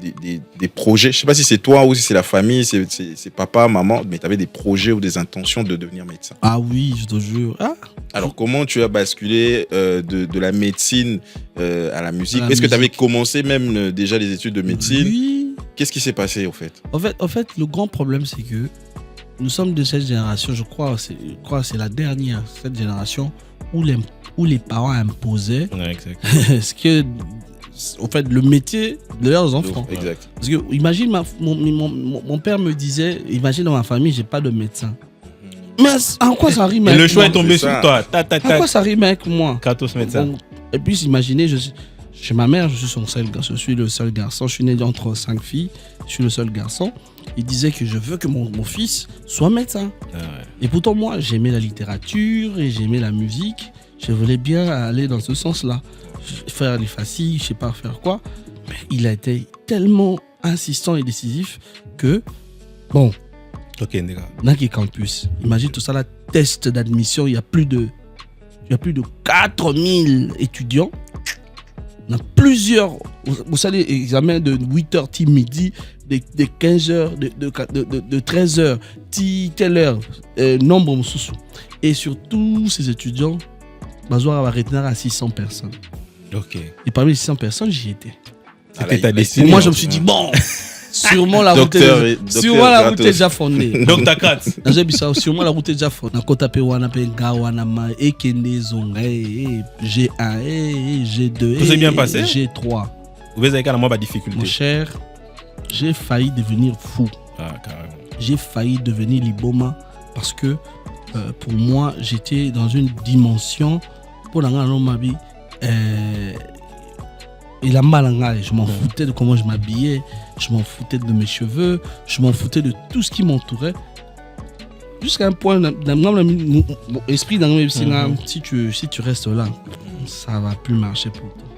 projets. Je sais pas si c'est toi ou si c'est la famille, c'est papa, maman, mais tu avais des projets ou des intentions de devenir médecin. Ah oui, je te jure. Ah. Alors comment tu as basculé de la médecine à la musique? Est-ce que tu avais commencé même déjà les études de médecine? Oui. Qu'est-ce qui s'est passé au fait? En fait, le grand problème, c'est que nous sommes de cette génération, je crois que c'est la dernière, cette génération où les parents imposaient ce que, en fait, le métier de leurs enfants. Exact. Parce que, imagine, mon père me disait, imagine dans ma famille, j'ai pas de médecin. Mais en quoi ça rime avec moi? Le choix est tombé sur toi. En quoi ça rime avec moi? Kratos médecin. Bon, et puis, imaginez, Chez ma mère, je suis le seul garçon. Je suis né entre 5 filles. Je suis le seul garçon. Il disait que je veux que mon fils soit médecin. Ah ouais. Et pourtant, moi, j'aimais la littérature et j'aimais la musique. Je voulais bien aller dans ce sens-là. Faire les facilles, je sais pas faire quoi. Mais il a été tellement insistant et décisif que, bon, Naki Campus, imagine tout ça, là, test d'admission, il y a plus de 4000 étudiants. On a plusieurs, vous savez, examens de 8h, midi, de 15h, de 13h, telle heure, nombre sous. Et sur tous ces étudiants, Bazoar va retenir à 600 personnes. Ok. Et parmi les 600 personnes, j'y étais. C'était ta destinée. Moi, je me suis dit, bon, sûrement la route est déjà fondée. Donc, t'as 4. Sûrement la route est déjà fondée. Nakota pe wana pe nga wana ma ekende zonga G1 G2. Tout s'est bien passé? G3. Vous avez quand même pas de difficulté. Mon cher, j'ai failli devenir fou. Ah, carrément. J'ai failli devenir Liboma parce que pour moi, j'étais dans une dimension pour la vie. Et la malanga, je m'en foutais de comment je m'habillais, je m'en foutais de mes cheveux, je m'en foutais de tout ce qui m'entourait. Jusqu'à un point, dans mon esprit, si tu restes là, ça va plus marcher pour toi.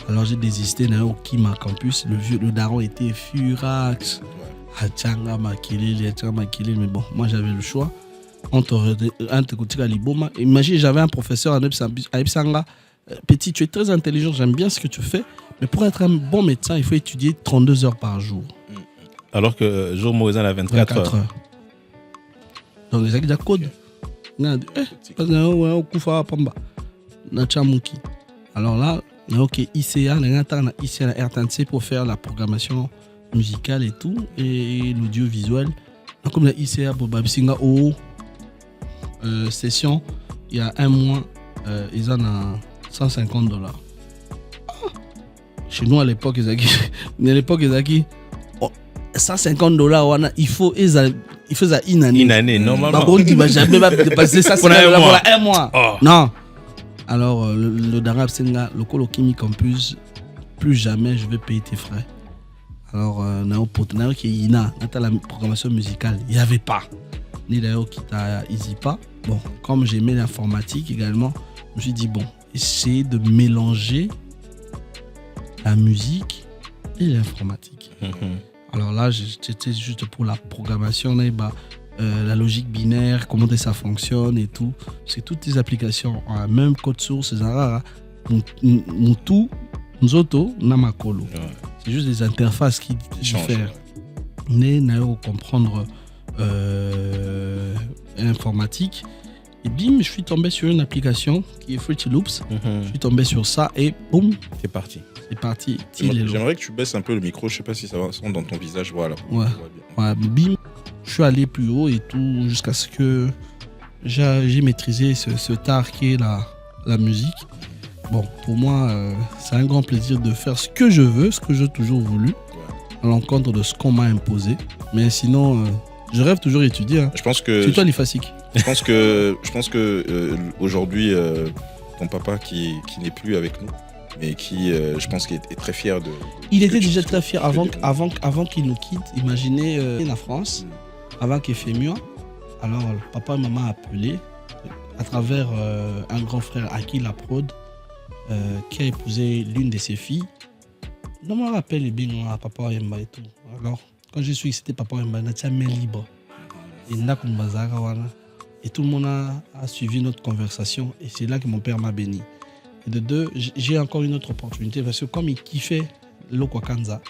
Alors j'ai désisté au Kima Campus, le daron était furax. Mais bon, moi j'avais le choix entre Liboma. Imagine, j'avais un professeur à Ipsanga. Petit, tu es très intelligent, j'aime bien ce que tu fais, mais pour être un bon médecin, il faut étudier 32 heures par jour. Alors que jour Moïse a 24 heures. Donc, les gens code. Alors là, ICA, RTNC pour faire la programmation musicale et tout, et l'audiovisuel. Comme la ICA pour Babisinga au session, il y a un mois, ils en ont $150. Chez nous à l'époque, ils ont $150, il faut ça une année. Une année, normalement. On ne va jamais dépasser ça pour un mois. Oh. Non. Alors, le Darab Senga, le Colo Kimi Campus, plus jamais je vais payer tes frais. Alors, qui la programmation musicale, il n'y avait pas. Ni d'ailleurs qui t'a easy pas. Bon, comme j'aimais l'informatique également, je me suis dit, bon, essayer de mélanger la musique et l'informatique. Alors là, j'étais juste pour la programmation, la logique binaire, comment ça fonctionne et tout. C'est toutes les applications ont un même code source, nous autres, namakolo. C'est juste des interfaces qui diffèrent. Nous comprendre informatique. Et bim, je suis tombé sur une application qui est Fruity Loops. Je suis tombé sur ça et boum, c'est parti. J'aimerais que tu baisses un peu le micro, je sais pas si ça va se rendre dans ton visage, voilà. Ouais, bim, je suis allé plus haut et tout jusqu'à ce que j'ai maîtrisé cet art qui est la musique. Bon, pour moi, c'est un grand plaisir de faire ce que je veux, ce que j'ai toujours voulu, à l'encontre de ce qu'on m'a imposé. Mais sinon, je rêve toujours d'étudier. Hein. Je pense que c'est toi l'IFASIC. Je pense que aujourd'hui, ton papa qui n'est plus avec nous, mais qui, je pense qu'il est très fier de... Il était déjà très fier avant qu'il nous quitte. Imaginez la France, avant qu'il fait mieux. Alors, papa et maman appelé à travers un grand frère Aki Laprode, qui a épousé l'une de ses filles. Non, on rappelle les bien à Papa Yemba et tout. Alors, quand je suis c'était Papa Yemba, on a été main libre. Et tout le monde a suivi notre conversation. Et c'est là que mon père m'a béni. Et de deux, j'ai encore une autre opportunité. Parce que comme il kiffait l'Okwakanza,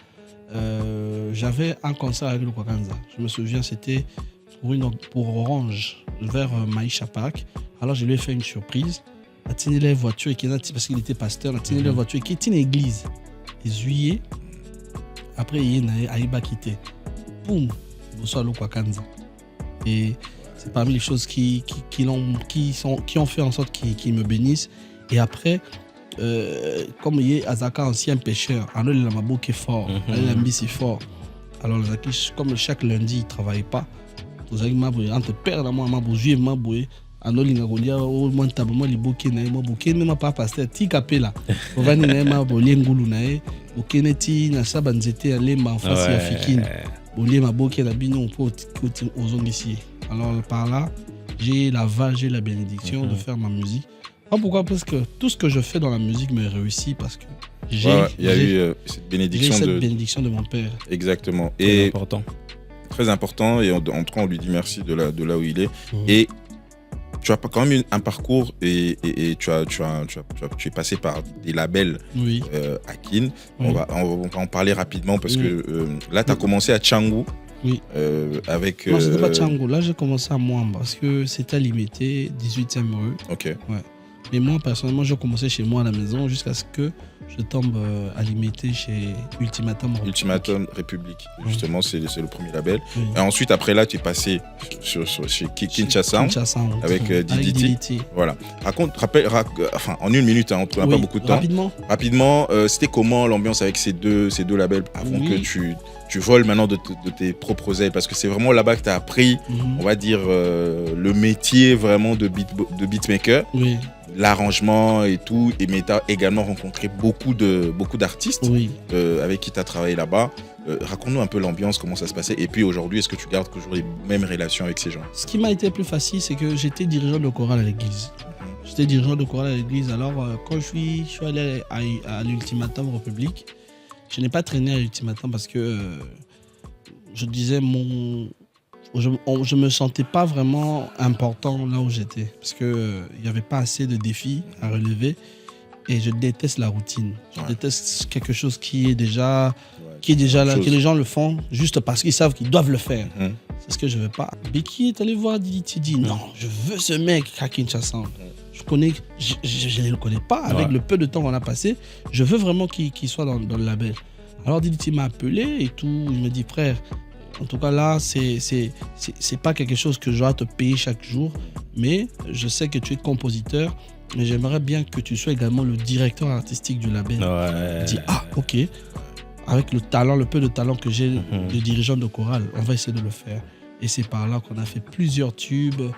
j'avais un concert avec l'Okwakanza. Je me souviens, c'était pour Orange, vers Maïcha Park. Alors, je lui ai fait une surprise. Il a tenu les voitures, parce qu'il était pasteur, il a tenu les voitures, qui était une église. Et juillet, après, il a quitté. Boum, bonsoir l'Okwakanza. Et c'est parmi les choses qui ont fait en sorte qu'ils me bénissent. Et après, comme il est Azaka, ancien pêcheur, alors il a ma boucle fort, il a mis si fort. Alors, comme chaque lundi, il ne travaille pas. Entre père et moi, anolinga kolia o montabo mo liboke na ye mo bokene ma pa pasteur ti kapela ovani na ye ma bolie ngulu na ye bokene ti na saba nzete ya lemba en face ya fikine bolie maboke na bino po ozongisi. Alors par là j'ai l'aval, j'ai la bénédiction de faire ma musique. Pourquoi? Parce que tout ce que je fais dans la musique me réussit parce que j'ai eu cette bénédiction de mon père. Exactement. Et important. Très important, et en tout cas on lui dit merci de là où il est. Et tu as quand même un parcours et tu es passé par des labels à Kin. On va en parler rapidement parce que là tu as commencé à Tchangou. Oui. Avec. Non, c'était pas Tchangou. Là, j'ai commencé à Mwamba parce que c'était limité, 18e rue. Ok. Ouais. Mais moi, personnellement, j'ai commencé chez moi à la maison jusqu'à ce que je tombe à limiter chez Ultimatum République. Ultimatum République. Justement, c'est le premier label. Oui. Et ensuite, après là, tu es passé chez Kinshasa avec DDT. Voilà. Rappelle, en une minute, on n'a pas beaucoup de temps. Rapidement, c'était comment l'ambiance avec ces deux labels avant que tu voles maintenant de tes propres ailes, parce que c'est vraiment là-bas que tu as appris, on va dire, le métier vraiment de beatmaker, l'arrangement et tout, mais tu as également rencontré beaucoup d'artistes avec qui tu as travaillé là-bas. Raconte-nous un peu l'ambiance, comment ça se passait, et puis aujourd'hui, est-ce que tu gardes toujours les mêmes relations avec ces gens? Ce qui m'a été plus facile, c'est que j'étais dirigeant de chorale à l'église. J'étais dirigeant de chorale à l'église, alors quand je suis allé à l'Ultimatum République, je n'ai pas traîné à l'Ultimatum parce que je disais je me sentais pas vraiment important là où j'étais parce que il y avait pas assez de défis à relever et je déteste la routine. Je déteste quelque chose qui est déjà là, que les gens le font juste parce qu'ils savent qu'ils doivent le faire. C'est ce que je veux pas. Becky est allé voir Didi, dit non, je veux ce mec à Kinshasa. Je ne le connais pas. Avec le peu de temps qu'on a passé, je veux vraiment qu'il soit dans le label. Alors Didi m'a appelé et tout. Il me dit, frère, en tout cas là, c'est pas quelque chose que je dois te payer chaque jour, mais je sais que tu es compositeur, mais j'aimerais bien que tu sois également le directeur artistique du label. Je dis, ok. Avec le peu de talent que j'ai de dirigeant de chorale, on va essayer de le faire. Et c'est par là qu'on a fait plusieurs tubes,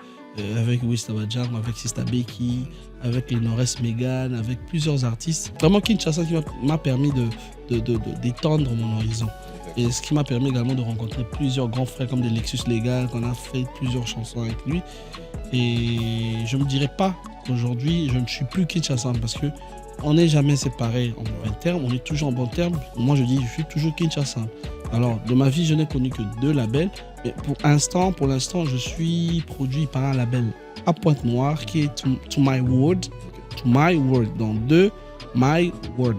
avec Wistabajam, avec Sista Becky, avec les Nord-Est Megan, avec plusieurs artistes. Vraiment Kinshasa qui m'a permis d'étendre mon horizon. Et ce qui m'a permis également de rencontrer plusieurs grands frères comme des Lexus Legal, qu'on a fait plusieurs chansons avec lui. Et je ne me dirais pas qu'aujourd'hui, je ne suis plus Kinshasa parce que on n'est jamais séparés en bon terme, on est toujours en bon terme. Moi, je dis, je suis toujours Kinshasa. Alors, de ma vie, je n'ai connu que 2 labels. Mais pour l'instant, je suis produit par un label à Pointe-Noire qui est To My World. To My World, donc My World.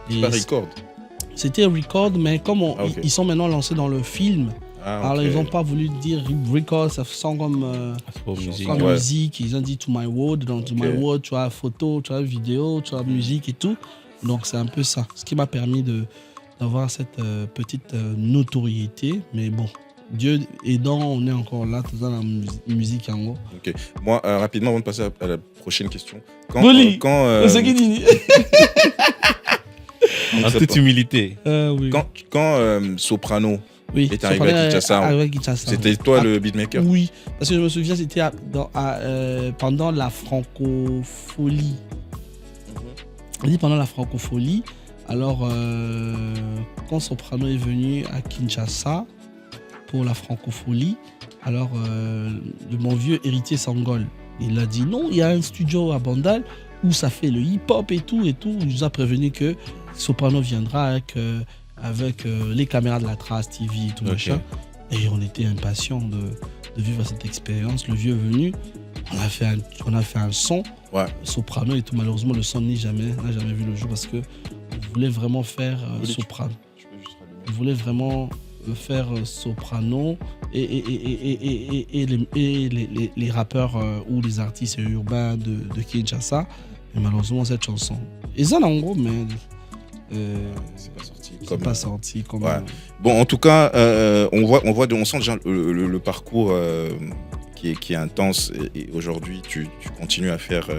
C'est pas Record. C'était Record, mais comme ils sont maintenant lancés dans le film, alors ils n'ont pas voulu dire Record, ça sent comme musique. Ils ont dit To My World. Dans To My World, tu as photo, tu as vidéo, tu as musique et tout. Donc c'est un peu ça. Ce qui m'a permis d'avoir cette petite notoriété. Mais bon, Dieu aidant, on est encore là, tout dans la musique en gros. Ok. Moi, rapidement, avant de passer à la prochaine question. En toute humilité. Oui. Quand Soprano est arrivé à Kinshasa, c'était toi le beatmaker? Oui, parce que je me souviens, c'était pendant la francophonie. On dit pendant la francophonie. Alors, quand Soprano est venu à Kinshasa pour la francophonie, alors mon vieux héritier Sangol, il a dit non, il y a un studio à Bandal où ça fait le hip-hop et tout. Il nous a prévenu que Soprano viendra avec les caméras de la Trace TV et tout machin. Et on était impatients de vivre cette expérience. Le vieux est venu, on a fait un son, Soprano et tout. Malheureusement, le son n'a jamais vu le jour parce que on voulait vraiment faire Soprano. On voulait vraiment faire Soprano et les rappeurs ou les artistes urbains de Kinshasa. Et malheureusement, cette chanson, ils en ont en gros, mais c'est pas sorti. Bon, en tout cas, on sent déjà le parcours qui est intense. Et aujourd'hui, tu continues à faire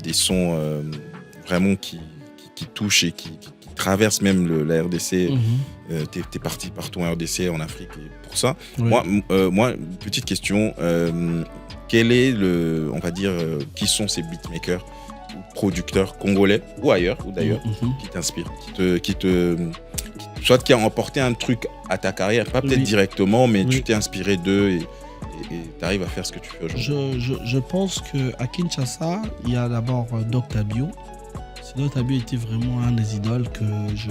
des sons vraiment qui touchent et qui traverse même la RDC. T'es parti partout en RDC, en Afrique, et pour ça. Oui. Moi, petite question. Quel est on va dire, qui sont ces beatmakers ou producteurs congolais ou ailleurs, ou d'ailleurs, qui t'inspirent, soit qui a emporté un truc à ta carrière, pas peut-être directement, mais tu t'es inspiré d'eux et tu arrives à faire ce que tu fais aujourd'hui. Je pense qu'à Kinshasa, il y a d'abord Dr Bio. Dr Bio était vraiment un des idoles que je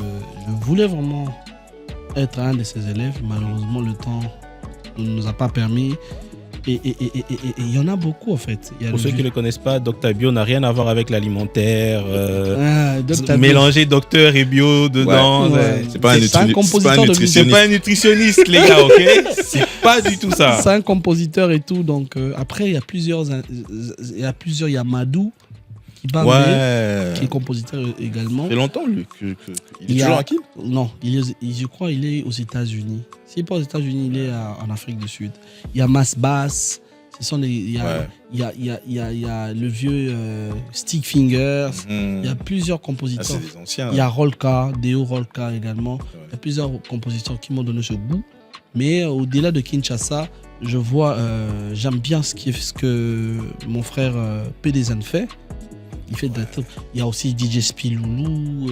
voulais vraiment être un de ses élèves. Malheureusement, le temps ne nous a pas permis. Et il y en a beaucoup en fait. Pour ceux qui ne le connaissent pas, Dr Bio n'a rien à voir avec l'alimentaire. Mélanger docteur et bio dedans. Ouais. C'est pas un compositeur c'est pas un nutritionniste, les gars, ok? C'est pas du tout ça. C'est un compositeur et tout. Donc après, il y a plusieurs. Il y a Madou qui est compositeur également. Ça fait longtemps lui. Il est toujours à qui? Non, je crois qu'il est aux États-Unis. S'il n'est pas aux États-Unis, il est en Afrique du Sud. Il y a Mas Bass. Il y a le vieux Stick Fingers. Il y a plusieurs compositeurs. C'est des anciens. Il y a Rolka, Deo Rolka également. Il y a plusieurs compositeurs qui m'ont donné ce goût. Mais au-delà de Kinshasa, je vois, j'aime bien ce que mon frère PDZN fait. Il fait il y a aussi DJ Spiloulou.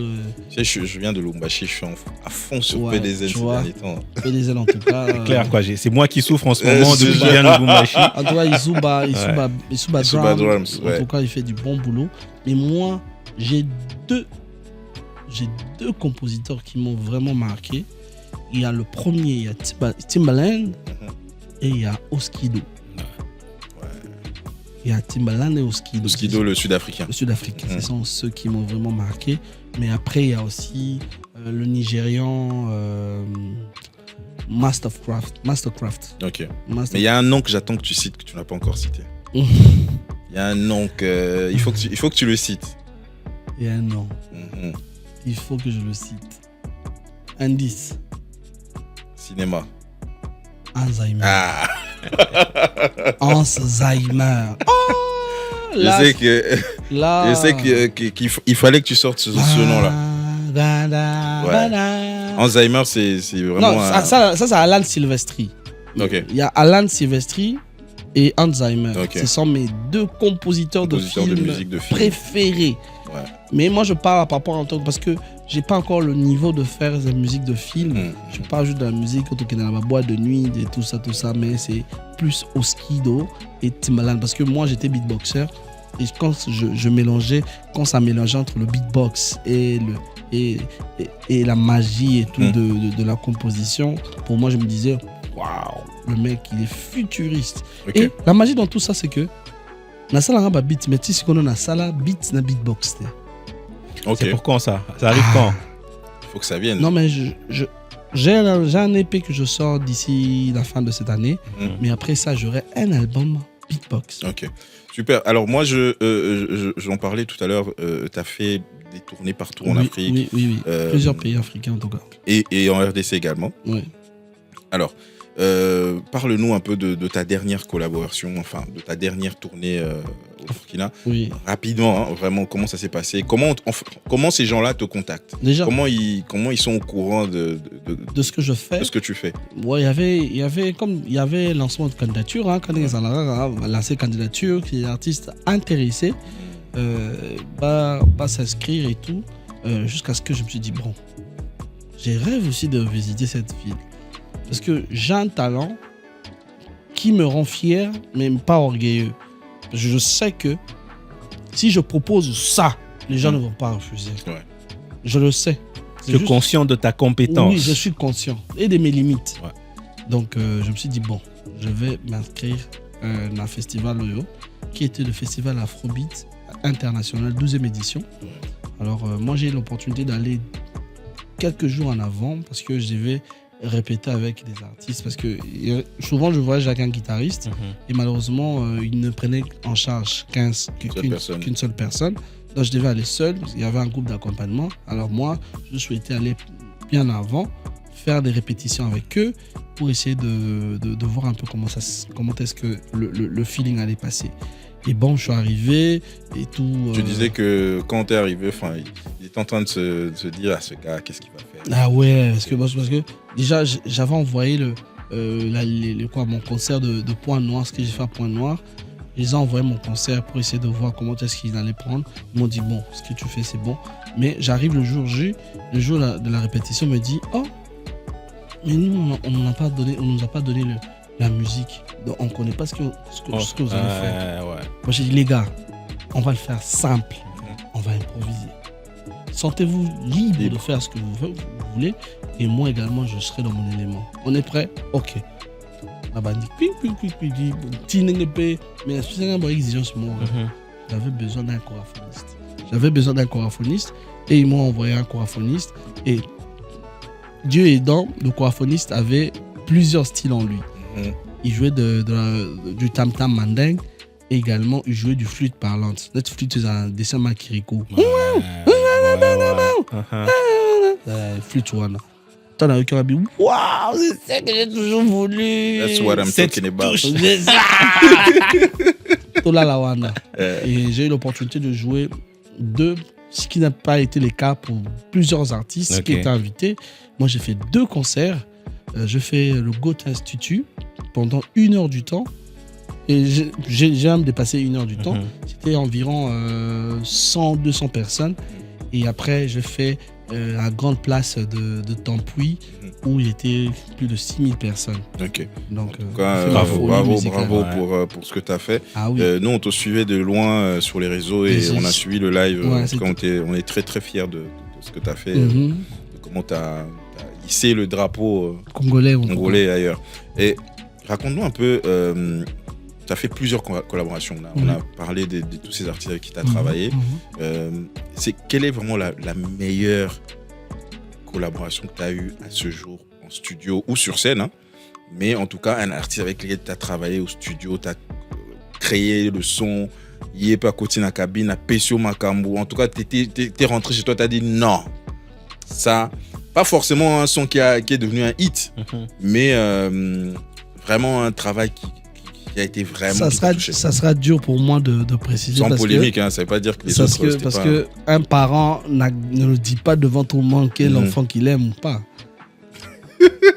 Je viens de Lubumbashi, je suis à fond sur PDZN ces derniers temps. PDZN en tout cas. C'est clair quoi, c'est moi qui souffre en ce moment de bien de Lubumbashi. En tout cas, Isuba Drums. En tout cas, il fait du bon boulot. Mais moi, j'ai deux compositeurs qui m'ont vraiment marqué. Il y a le premier, il y a Timbaland et il y a Oskido. Il y a Timbaland et Oskido. Oskido, le Sud-Africain. Le Sud-Africain, ce sont ceux qui m'ont vraiment marqué. Mais après, il y a aussi le Nigérian Mastercraft. Ok. Mais il y a un nom que j'attends que tu cites, que tu n'as pas encore cité. Il y a un nom que... il faut que tu le cites. Il y a un nom. Il faut que je le cite. Indice. Cinéma. Alzheimer. Alzheimer. Je sais qu'il fallait que tu sortes ce nom-là. Alzheimer, c'est vraiment... Non, ça c'est Alan Silvestri. Okay. Il y a Alan Silvestri et Alzheimer. Okay. Ce sont mes deux compositeurs de musique préférés. Ouais. Mais moi, je parle par rapport à toi parce que j'ai pas encore le niveau de faire des musiques de film. Je parle juste de la musique quand on est dans ma boîte de nuit et tout ça, mais c'est plus Oskido et Timbaland parce que moi, j'étais beatboxer et quand je mélangeais, quand ça mélangeait entre le beatbox et la magie et tout de la composition, pour moi, je me disais, waouh, le mec, il est futuriste. Okay. Et la magie dans tout ça, c'est que na sala nga ba beat mais si qu'on a sala beat na beatbox. Okay. C'est pour quand ça arrive quand? Il faut que ça vienne. Non mais j'ai un EP que je sors d'ici la fin de cette année, mais après ça j'aurai un album beatbox. Ok, super. Alors moi j'en parlais tout à l'heure, tu as fait des tournées partout en Afrique. Oui. Plusieurs pays africains en tout cas. Et en RDC également. Oui. Alors, parle-nous un peu de ta dernière collaboration, enfin de ta dernière tournée au Burkina. Oui. Rapidement, hein, vraiment, comment ça s'est passé? Comment ces gens-là te contactent? Déjà, comment ils sont au courant de ce que je fais? De ce que tu fais? Ouais, il y avait lancement de candidature, hein, quand ils ont lancé candidature, les artistes intéressés s'inscrire et tout, jusqu'à ce que je me suis dit, bon, j'ai rêve aussi de visiter cette ville. Parce que j'ai un talent qui me rend fier, mais pas orgueilleux. Je sais que si je propose ça, les gens ne vont pas refuser. Ouais. Je le sais. Tu es conscient de ta compétence. Oui, je suis conscient. Et de mes limites. Ouais. Donc, je me suis dit, bon, je vais m'inscrire dans un festival Oyo, qui était le festival Afrobeat international, 12e édition. Alors, moi, j'ai eu l'opportunité d'aller quelques jours en avant parce que je devais répéter avec des artistes parce que souvent je voyage avec un guitariste et malheureusement il ne prenait en charge qu'une seule personne, donc je devais aller seul, il y avait un groupe d'accompagnement. Alors moi je souhaitais aller bien avant, faire des répétitions avec eux pour essayer de voir un peu comment est-ce que le feeling allait passer. Et bon, je suis arrivé et tout. Tu disais que quand t'es arrivé, il était en train de se dire, ce gars, qu'est-ce qu'il va faire? Ah ouais, parce que déjà, j'avais envoyé mon concert de Point Noir, ce que j'ai fait à Point Noir. Ils ont envoyé mon concert pour essayer de voir comment est-ce qu'ils allaient prendre. Ils m'ont dit, bon, ce que tu fais, c'est bon. Mais j'arrive le jour J, le jour de la répétition, me dit, oh, mais nous, on nous a pas donné la musique. Donc, on ne connaît pas ce que vous allez faire. Ouais. Moi, j'ai dit, les gars, on va le faire simple. On va improviser. Sentez-vous libre de faire ce que vous voulez. Et moi également, je serai dans mon élément. On est prêt? Ok. La bande dit, mais c'est une exigence. J'avais besoin d'un choraphoniste. Et ils m'ont envoyé un choraphoniste. Et Dieu aidant, le choraphoniste avait plusieurs styles en lui. Il jouait du tam-tam mandingue. Et également, il jouait du flûte parlante. Cette flûte, c'est un dessin Makiriko. Flûte one. T'en as eu qui m'a dit, waouh, c'est ça que j'ai toujours voulu. That's what I'm talking about. Et j'ai eu l'opportunité de jouer ce qui n'a pas été le cas pour plusieurs artistes qui étaient invités. Moi, j'ai fait 2 concerts. Je fais le Goethe Institut pendant 1 heure du temps. Et j'ai même dépassé 1 heure du temps. C'était environ 100-200 personnes. Et après, je fais la grande place de Tampuy où il était plus de 6000 personnes. Ok. Donc, en tout cas, bravo pour ce que tu as fait. Ah, oui. Nous, on te suivait de loin sur les réseaux et on a suivi le live. En tout cas, on est très très fiers de ce que tu as fait, de comment tu as hissé le drapeau congolais ailleurs. Et raconte-nous un peu, tu as fait plusieurs collaborations. Là. On a parlé de tous ces artistes avec qui tu as travaillé. Quelle est vraiment la meilleure collaboration que tu as eue à ce jour en studio ou sur scène, hein? Mais en tout cas, un artiste avec lequel tu as travaillé au studio, tu as créé le son, il est pas côté dans la cabine, à Pesio Makambu. En tout cas, tu es rentré chez toi, tu as dit non. Ça, pas forcément un son qui est devenu un hit, mais vraiment un travail qui a été vraiment ça sera dur pour moi de préciser. Sans polémique, ça veut pas dire que les autres... Parce qu'un parent ne le dit pas devant tout le monde quel enfant qu'il aime ou pas.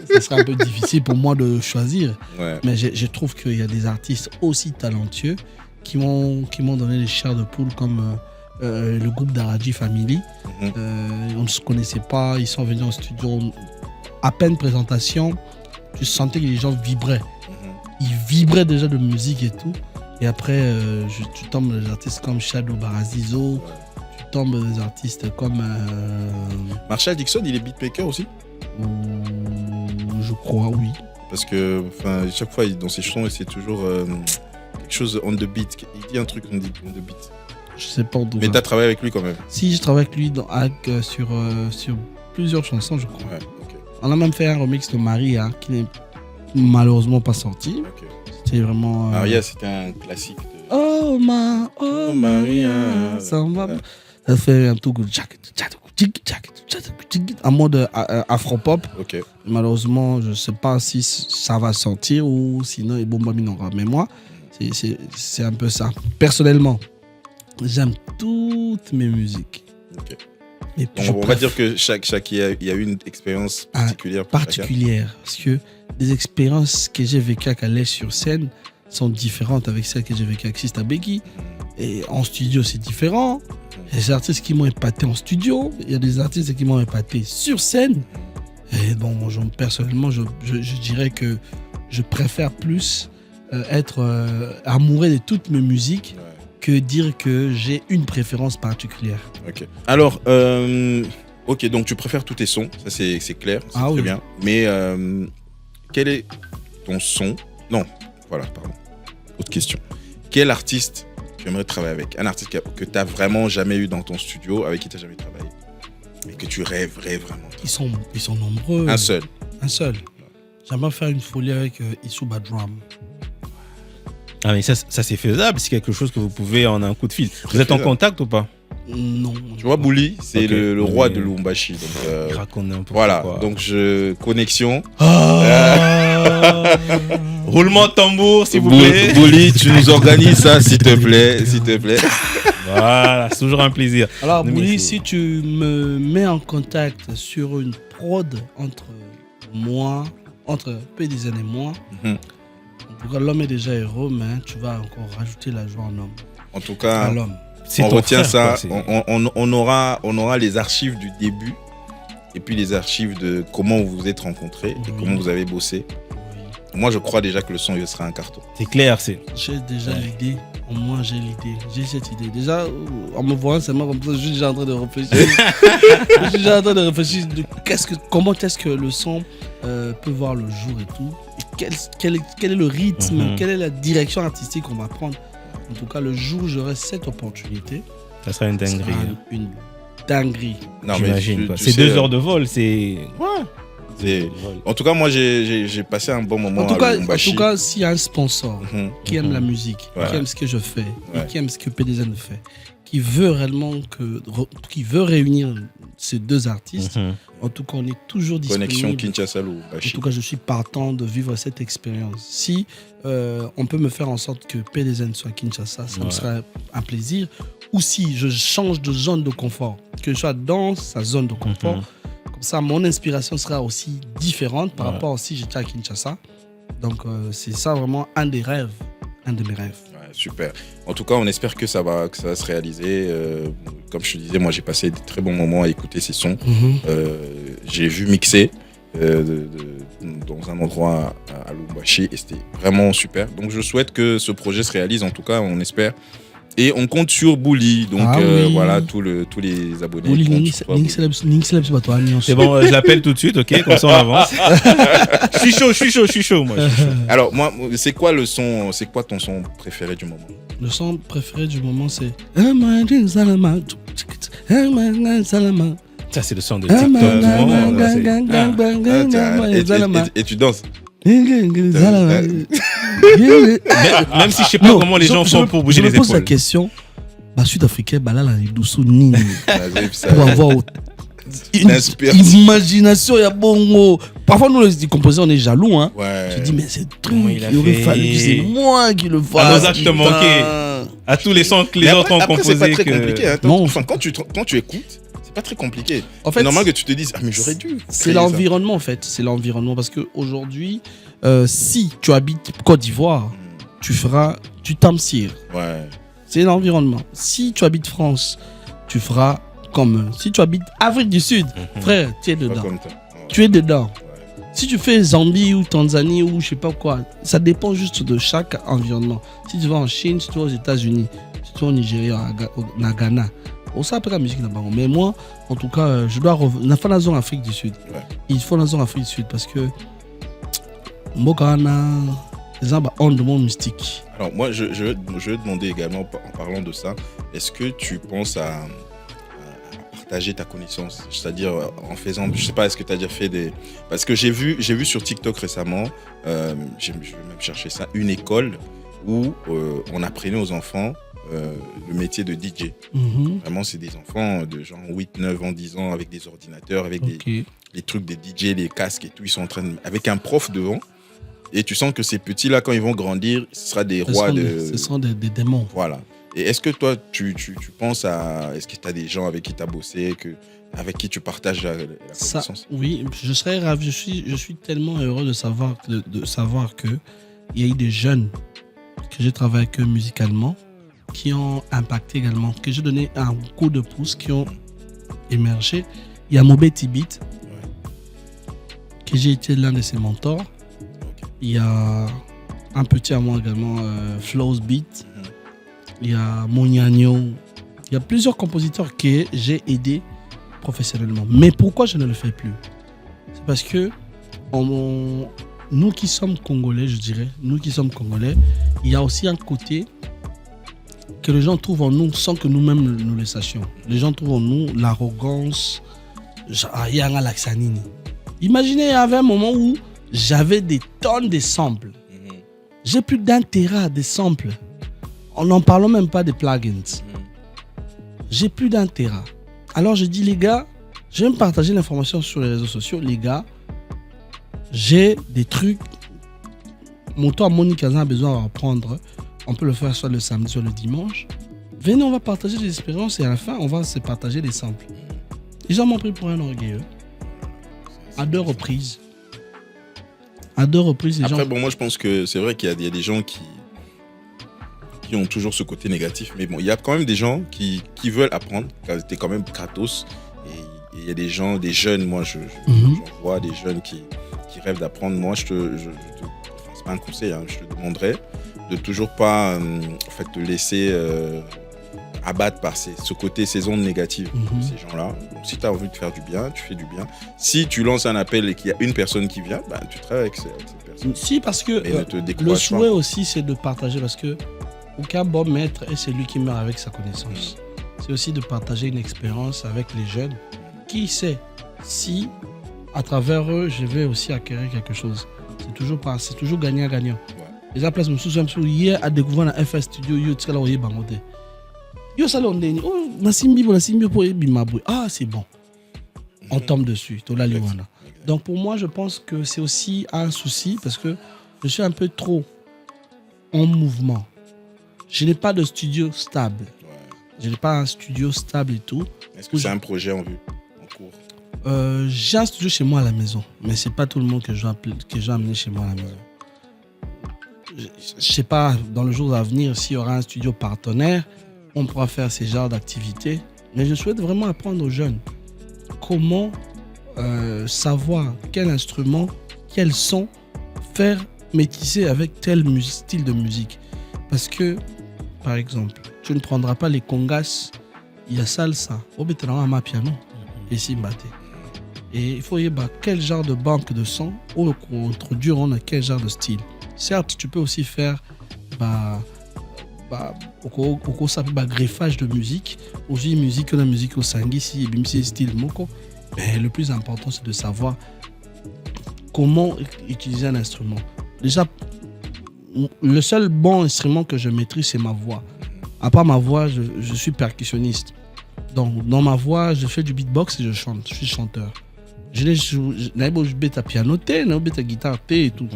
Ça sera un peu difficile pour moi de choisir. Ouais. Mais je trouve qu'il y a des artistes aussi talentueux qui m'ont donné les chairs de poule comme le groupe d'Aradji Family. On ne se connaissait pas, ils sont venus en studio. À peine présentation, tu sentais que les gens vibraient. Ils vibraient déjà de musique et tout. Et après, tu tombes dans des artistes comme Shadow Barazizo, tu tombes dans des artistes comme... Marshall Dixon, il est beatmaker aussi? Je crois, oui. Parce que chaque fois, dans ses chansons, c'est toujours quelque chose on the beat. Il dit un truc on the beat. Je sais pas d'où. Mais tu as travaillé avec lui quand même? Si, je travaille avec lui sur plusieurs chansons, je crois. Ouais, okay. On a même fait un remix de Maria qui n'est malheureusement pas sorti. Okay. C'était vraiment... Maria, c'était un classique. Oh Maria. Ça fait un tout good en mode afro-pop. Okay. Malheureusement, je ne sais pas si ça va sortir ou sinon, mais moi, c'est un peu ça. Personnellement, j'aime toutes mes musiques. Okay. On va dire que il y a eu une expérience particulière. Parce que les expériences que j'ai vécues à Calais sur scène sont différentes avec celles que j'ai vécues avec Sista Becky. Et en studio, c'est différent. Il y a des artistes qui m'ont épaté en studio. Il y a des artistes qui m'ont épaté sur scène. Et bon, moi, personnellement, je dirais que je préfère plus être amoureux de toutes mes musiques que dire que j'ai une préférence particulière. Ok. Alors, ok, donc tu préfères tous tes sons, ça c'est clair, c'est très bien. Mais quel est ton son? Non, voilà, pardon. Autre question. Quel artiste tu aimerais travailler avec? Un artiste que tu n'as vraiment jamais eu dans ton studio, avec qui tu n'as jamais travaillé et que tu rêverais vraiment? Ils sont nombreux. Un seul. J'aimerais faire une folie avec Issou Badram. Ah mais ça c'est faisable, c'est quelque chose que vous pouvez en un coup de fil. Vous êtes en contact ou pas? Non. Tu vois, Bouli, c'est le roi de Lubumbashi. Il raconte n'importe quoi. Voilà, donc connexion. Roulement de tambour, s'il vous plaît. Bouli, tu nous organises ça, s'il te plaît. Voilà, c'est toujours un plaisir. Alors, Bouli, si tu me mets en contact sur une prod entre PDZN et moi, en tout cas, l'homme est déjà héros, mais tu vas encore rajouter la joie en homme. En tout cas, c'est on retient ça. Quoi, on aura les archives du début et puis les archives de comment vous vous êtes rencontrés et comment vous avez bossé. Moi, je crois déjà que le son il sera un carton. C'est clair, J'ai déjà l'idée. Au moins, j'ai cette idée. Déjà, en me voyant seulement comme ça, je suis déjà en train de réfléchir. Je suis déjà en train de réfléchir de comment est-ce que le son peut voir le jour et tout. Et quel est le rythme, quelle est la direction artistique qu'on va prendre. En tout cas, le jour où j'aurai cette opportunité, ça sera une dinguerie. Une dinguerie. Non, j'imagine. C'est 2 heures de vol, c'est... En tout cas, moi, j'ai passé un bon moment en tout cas, s'il y a un sponsor qui aime la musique, qui aime ce que je fais, et qui aime ce que PDZN fait, qui veut réellement réunir ces 2 artistes, en tout cas, on est toujours disponible. Connexion Kinshasa-Lubumbashi. En tout cas, je suis partant de vivre cette expérience. Si on peut me faire en sorte que PDZN soit à Kinshasa, ça me serait un plaisir. Ou si je change de zone de confort, que je sois dans sa zone de confort, comme ça, mon inspiration sera aussi différente par rapport à si j'étais à Kinshasa. Donc, c'est ça vraiment un de mes rêves. Ouais, super. En tout cas, on espère que ça va se réaliser. Comme je te disais, moi, j'ai passé de très bons moments à écouter ces sons. J'ai vu mixer dans un endroit à Lubumbashi et c'était vraiment super. Donc, je souhaite que ce projet se réalise. En tout cas, on espère. Et on compte sur Bouli, donc voilà, tous les abonnés. Bouli, c'est bon, je l'appelle tout de suite, ok, comme ça on avance. Je suis chaud, moi. Alors, moi, c'est quoi ton son préféré du moment? Le son préféré du moment, c'est... Ça, c'est le son de TikTok. Et tu danses. Même si je sais pas comment les gens font pour bouger les épaules. Je me pose la question, sud-africain, là, les douceaux nini. Pour avoir une imagination, il y a bon. Parfois, nous, les compositeurs, on est jaloux. Hein. Je dis, mais c'est truc, il aurait fallu que c'est moi qui le fasse. À nos actes manqués, à tous les sons que les autres ont composés. C'est pas très compliqué. Hein. Enfin, quand tu écoutes, c'est pas très compliqué. En fait, c'est normal que tu te dises, mais j'aurais dû. C'est l'environnement, en fait. C'est l'environnement. Parce qu'aujourd'hui, si tu habites Côte d'Ivoire, tu tamsires. C'est l'environnement. Si tu habites France, tu feras comme. Si tu habites Afrique du Sud, frère, tu es dedans. Tu es dedans. Si tu fais Zambie ou Tanzanie ou je sais pas quoi, ça dépend juste de chaque environnement. Si tu vas en Chine, si tu vas aux États-Unis, si tu vas au Nigeria, au Ghana, on sait après la musique là-bas. Mais moi, en tout cas, je dois revenir. Il faut la zone Afrique du Sud. Il faut la zone Afrique du Sud parce que Mbokana, les gens ont de mon mystique. Alors moi, je vais demander également, en parlant de ça, est-ce que tu penses à partager ta connaissance, c'est-à-dire en faisant, je sais pas, est-ce que tu as déjà fait des... Parce que j'ai vu sur TikTok récemment, je vais même chercher ça, une école où on apprenait aux enfants le métier de DJ. Vraiment, c'est des enfants de genre 8, 9 ans, 10 ans, avec des ordinateurs, avec les trucs des DJ, les casques et tout, ils sont en train de... avec un prof devant. Et tu sens que ces petits-là, quand ils vont grandir, ce sera des rois Ce seront des démons. Voilà. Et est-ce que toi, tu penses à... Est-ce que tu as des gens avec qui tu as bossé, avec qui tu partages la connaissance? Oui, je serais ravi. Je suis tellement heureux de savoir qu'il y a eu des jeunes que j'ai travaillé avec eux musicalement, qui ont impacté également, que j'ai donné un coup de pouce, qui ont émergé. Il y a Mobé Tibit, que j'ai été l'un de ses mentors. Il y a un petit à moi également, Flows Beat. Il y a Moniagno. Il y a plusieurs compositeurs que j'ai aidés professionnellement. Mais pourquoi je ne le fais plus? C'est parce que nous qui sommes Congolais, je dirais, il y a aussi un côté que les gens trouvent en nous sans que nous-mêmes nous le sachions. Les gens trouvent en nous l'arrogance. Il y a un laxanini. Imaginez, il y avait un moment où j'avais des tonnes de samples. J'ai plus d'1 téra de samples. On n'en parle même pas des plugins. J'ai plus d'1 téra. Alors je dis, les gars, je vais me partager l'information sur les réseaux sociaux. Les gars, j'ai des trucs mon temps à Monique a besoin d'apprendre, on peut le faire soit le samedi, soit le dimanche. Venez, on va partager des expériences et à la fin, on va se partager des samples. Les gens m'ont pris pour un orgueilleux. À 2 reprises. À 2 reprises, les Après, gens... bon, moi, je pense que c'est vrai qu'il y a des gens qui ont toujours ce côté négatif. Mais bon, il y a quand même des gens qui veulent apprendre, car c'était quand même gratos. Et il y a des gens, des jeunes, moi, j'en vois des jeunes qui rêvent d'apprendre. Moi, c'est pas un conseil, hein, je te demanderais de toujours pas en fait, te laisser abattre par ce côté, ces ondes négatives de ces gens-là. Donc, si tu as envie de faire du bien, tu fais du bien. Si tu lances un appel et qu'il y a une personne qui vient, bah, tu travailles avec cette personne. Si, parce que le souhait aussi, c'est de partager, parce que aucun bon maître est celui qui meurt avec sa connaissance. C'est aussi de partager une expérience avec les jeunes. Qui sait si, à travers eux, je vais aussi acquérir quelque chose. C'est toujours gagnant-gagnant. Ouais. Les gens place hier à découvrir la FS Studio, yo tsala oye bangote. Yo sala ondeni, oh nasimbi pour bimabwe. Ah, c'est bon. On tombe dessus, tola liwana. Donc pour moi, je pense que c'est aussi un souci parce que je suis un peu trop en mouvement. Je n'ai pas de studio stable. Je n'ai pas un studio stable et tout. Est-ce que c'est un projet en vue, en cours? J'ai un studio chez moi à la maison, mais c'est pas tout le monde que je vais amener chez moi à la maison. Je sais pas, dans le jour à venir, s'il y aura un studio partenaire, on pourra faire ces genres d'activités. Mais je souhaite vraiment apprendre aux jeunes comment savoir quel instrument, quel son faire métisser avec tel style de musique. Parce que, par exemple, tu ne prendras pas les congas, il y a salsa, au ma piano, et simbate. Et il faut y avoir quel genre de banque de son, ou introduire on a quel genre de style. Certes, tu peux aussi faire greffage de musique, aussi musique la musique au sangisi et bimsi style moko. Mais le plus important, c'est de savoir comment utiliser un instrument. Déjà, le seul bon instrument que je maîtrise, c'est ma voix. À part ma voix, je suis percussionniste. Donc, dans ma voix, je fais du beatbox et je chante. Je suis chanteur. Je n'ai pas piano, je guitare et tout.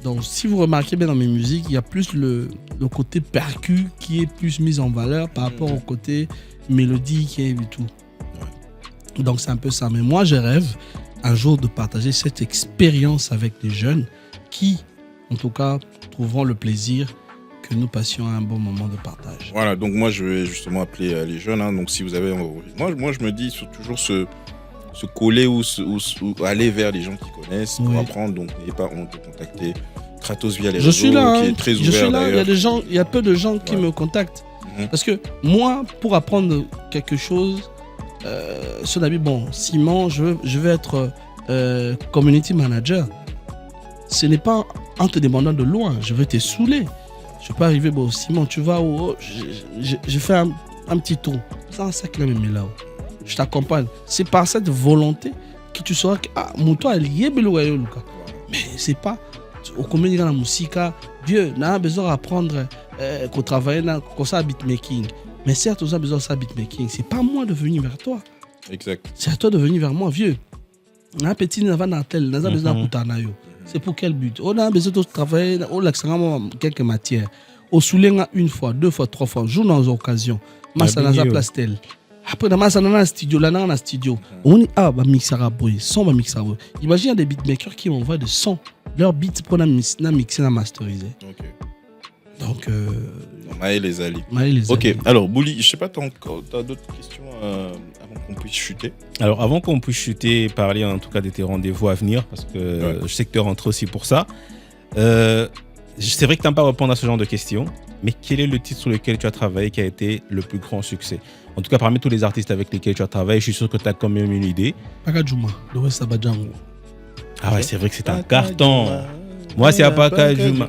Donc, si vous remarquez bien dans mes musiques, il y a plus le côté percu qui est plus mis en valeur par rapport au côté mélodie qui est et tout. Donc, c'est un peu ça. Mais moi, je rêve un jour de partager cette expérience avec les jeunes qui, en tout cas, trouveront le plaisir que nous passions un bon moment de partage. Voilà, donc moi, je vais justement appeler les jeunes. Hein. Donc, si vous avez... Moi, je me dis toujours se coller ou aller vers les gens qui connaissent pour apprendre. Donc, n'ayez pas honte de contacter Kratos via les réseaux, suis là, qui est très ouvert. Je suis là, il y a peu de gens qui me contactent. Parce que moi, pour apprendre quelque chose, Simon, je vais être community manager. Ce n'est pas en te demandant de loin, je vais te saouler. Je peux arriver, Simon, tu vas où? Je fais un petit tour. C'est un sac là, mais là. Je t'accompagne. C'est par cette volonté que tu sauras que mon toit est lié, mais c'est pas au comédie dans la musique. Dieu, on a besoin d'apprendre qu'on travaille dans ça beatmaking. Mais certes, on a besoin de ça beatmaking. C'est pas moi de venir vers toi. Exact. C'est à toi de venir vers moi, vieux. On a un petit navantel, on a besoin de c'est pour quel but? On a besoin de travailler, on a quelques matières. Au souligner une fois, 2 fois, 3 fois, jour dans les occasions. Massa dans la place telle. Après, dans un studio, là, dans un studio, on dit, mixera boy, son mixera boy. Imagine, il y a des beatmakers qui m'envoient des sons, leurs beats pour mixer, masteriser. Ok. Donc, Maë les Ali. Ok, alors, Bouli, je sais pas, tu as d'autres questions avant qu'on puisse chuter? Alors, avant qu'on puisse chuter, parler en tout cas de tes rendez-vous à venir, parce que je sais que tu rentres aussi pour ça. C'est vrai que tu n'aimes pas répondre à ce genre de questions, mais quel est le titre sur lequel tu as travaillé qui a été le plus grand succès? En tout cas, parmi tous les artistes avec lesquels tu as travaillé, je suis sûr que tu as quand même une idée. Pakajuma, de West Abadjango. Ah ouais, c'est vrai que c'est un carton. Moi, c'est à Pakajuma.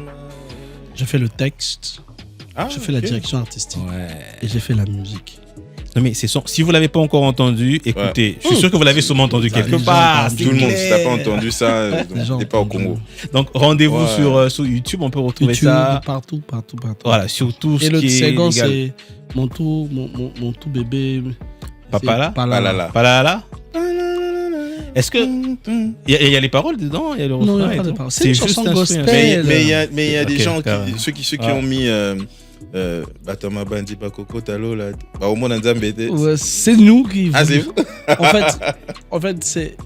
J'ai fait le texte, j'ai fait la direction artistique et j'ai fait la musique. Non mais c'est si vous l'avez pas encore entendu, écoutez, je suis sûr que vous l'avez sûrement entendu quelque part. Tout le monde, si t'as pas entendu ça, t'es pas au Congo. Donc rendez-vous sur YouTube, on peut retrouver YouTube, ça partout. Voilà, surtout ce qui est. Et le second, c'est mon tout bébé. Palala. Est-ce que il y a les paroles dedans, il y a le refrain? Non, il n'y a pas de paroles. C'est une chanson gospel. Mais il y a des gens ceux qui ont mis Batama Bandi Bakoko Talo là, au moins c'est nous qui. Ah, c'est vous. En fait,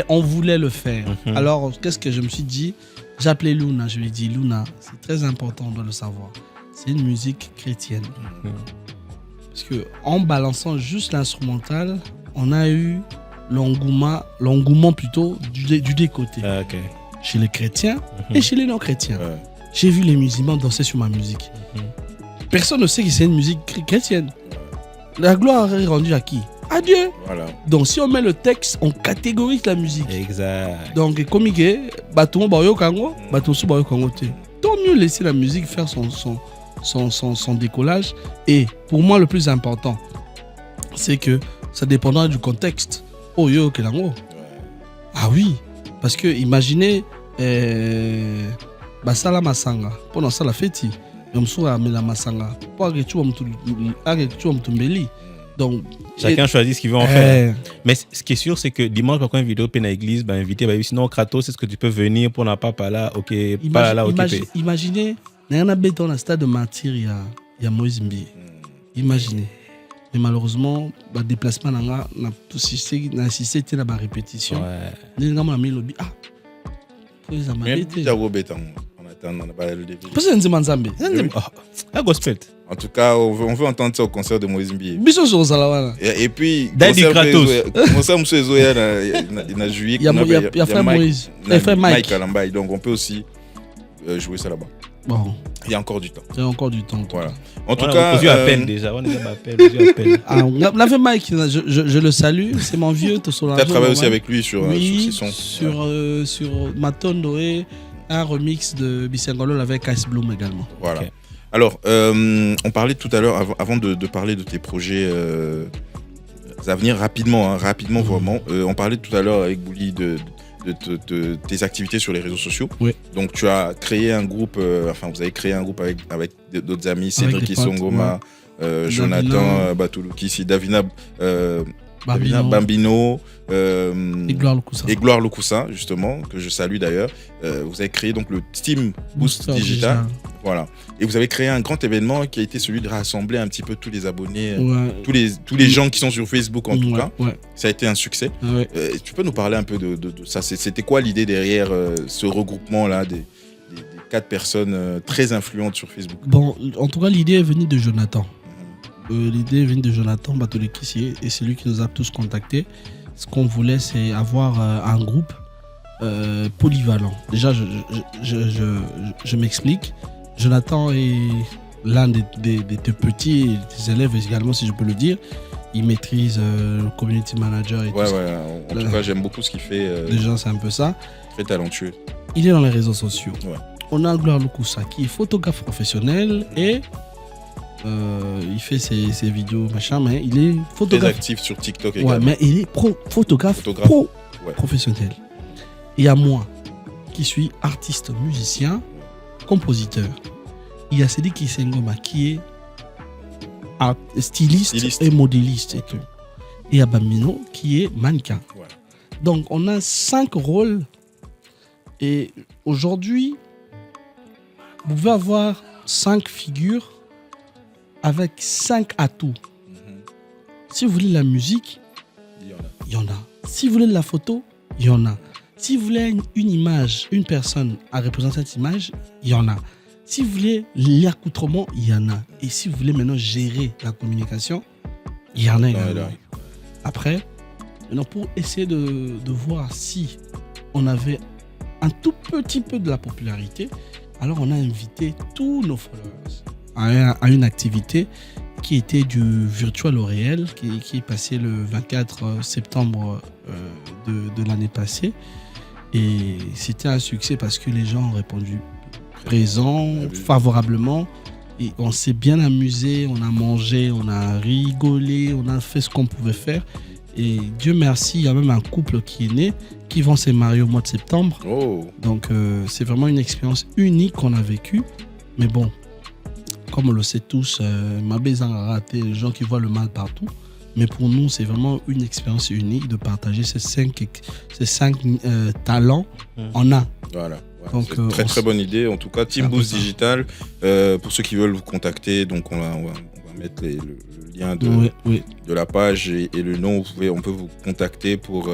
on voulait le faire. Alors, qu'est-ce que je me suis dit? J'ai appelé Luna, je lui ai dit Luna, c'est très important, on doit le savoir. C'est une musique chrétienne. Parce que en balançant juste l'instrumental, on a eu l'engouement plutôt du côté. Chez les chrétiens et chez les non-chrétiens. J'ai vu les musulmans danser sur ma musique. Personne ne sait que c'est une musique chrétienne. La gloire est rendue à qui? À Dieu. Voilà. Donc si on met le texte, on catégorise la musique. Exact. Donc comme il est, bateau Bayo Kango, bateau sous Bayo Kango. Tant mieux laisser la musique faire son décollage. Et pour moi, le plus important, c'est que ça dépendra du contexte. Oh yo Kelango. Ah oui, parce que imaginez Basala Masanga pendant ça la fête. Yomsura Mela Masanga. Pour que tu vas me donc, chacun choisit ce qu'il veut en faire. Mais ce qui est sûr, c'est que dimanche, quand une vidéo peine à l'église, invité, sinon Kratos, est-ce que tu peux venir pour n'a pas là, ok, pas là, ok. Imaginez, il y a un béton dans le stade de Martyr, il y a Moïse Mbi. Imaginez. Mais malheureusement, le déplacement n'a assisté à la répétition. Il y a mis le ah, pour les amadés. Il y a un béton. On n'a pas le début. Parce que c'est un Nzambe. Un gospel. En tout cas, on veut entendre ça au concert de Moïse Mbi. Et puis, concert M. Zoya, il a juillet. Il y a frère Moïse. Il y a frère Mike. Donc, on peut aussi jouer ça là-bas. Bon. Il y a encore du temps. Voilà. En tout cas, on a appel déjà. On a fait Mike, je le salue. C'est mon vieux. Tu as travaillé aussi avec lui sur ses sons. Sur Maton Doré, un remix de Bissengolo avec Ice Bloom également. Voilà. Alors, on parlait tout à l'heure, avant de parler de tes projets à venir, rapidement vraiment, on parlait tout à l'heure avec Bouli de tes activités sur les réseaux sociaux. Oui. Donc, tu as créé un groupe, vous avez créé un groupe avec d'autres amis, Cédric Isongoma, Jonathan Batouloukissi, Davina Bambino et Gloire Lokusa, justement, que je salue d'ailleurs. Vous avez créé donc le Steam Boost Digital. Voilà. Et vous avez créé un grand événement qui a été celui de rassembler un petit peu tous les abonnés, tous les gens qui sont sur Facebook en tout cas. Ça a été un succès. Tu peux nous parler un peu de ça? C'était quoi l'idée derrière ce regroupement-là des 4 personnes très influentes sur Facebook? Bon, en tout cas, l'idée est venue de Jonathan. L'idée est venue de Jonathan Batouloukissi et c'est lui qui nous a tous contactés. Ce qu'on voulait, c'est avoir un groupe polyvalent. Déjà, je m'explique. Jonathan est l'un des petits des élèves également, si je peux le dire. Il maîtrise le community manager et tout ça. En tout cas, j'aime beaucoup ce qu'il fait. Déjà, c'est un peu ça. Très talentueux. Il est dans les réseaux sociaux. On a Gloire Lokusa qui est photographe professionnel et il fait ses vidéos, machin, mais il est photographe. Très actif sur TikTok également. Mais il est photographe professionnel. Et à moi, qui suis artiste, musicien, compositeur. Il y a Cédric Isengoma qui est styliste et modéliste et tout. Et il y a Bambino qui est mannequin. Donc on a 5 rôles. Et aujourd'hui, vous pouvez avoir 5 figures avec 5 atouts. Si vous voulez la musique, il y en a. Si vous voulez de la photo, il y en a. Si vous voulez une image, une personne à représenter cette image, il y en a. Si vous voulez l'accoutrement, il y en a. Et si vous voulez maintenant gérer la communication, il y en a également. Après, maintenant pour essayer de voir si on avait un tout petit peu de la popularité, alors on a invité tous nos followers à une activité qui était du virtuel au réel, qui est passé le 24 septembre de l'année passée. Et c'était un succès parce que les gens ont répondu présents, favorablement. Et on s'est bien amusé, on a mangé, on a rigolé, on a fait ce qu'on pouvait faire. Et Dieu merci, il y a même un couple qui est né, qui vont se marier au mois de septembre. Donc c'est vraiment une expérience unique qu'on a vécue. Mais bon, comme on le sait tous, ma baisang a raté, les gens qui voient le mal partout. Mais pour nous, c'est vraiment une expérience unique de partager ces cinq talents en un. Voilà. Donc, c'est très bonne idée. En tout cas, Team Boost Digital, pour ceux qui veulent vous contacter, donc on va mettre le lien de la page et le nom. On peut vous contacter pour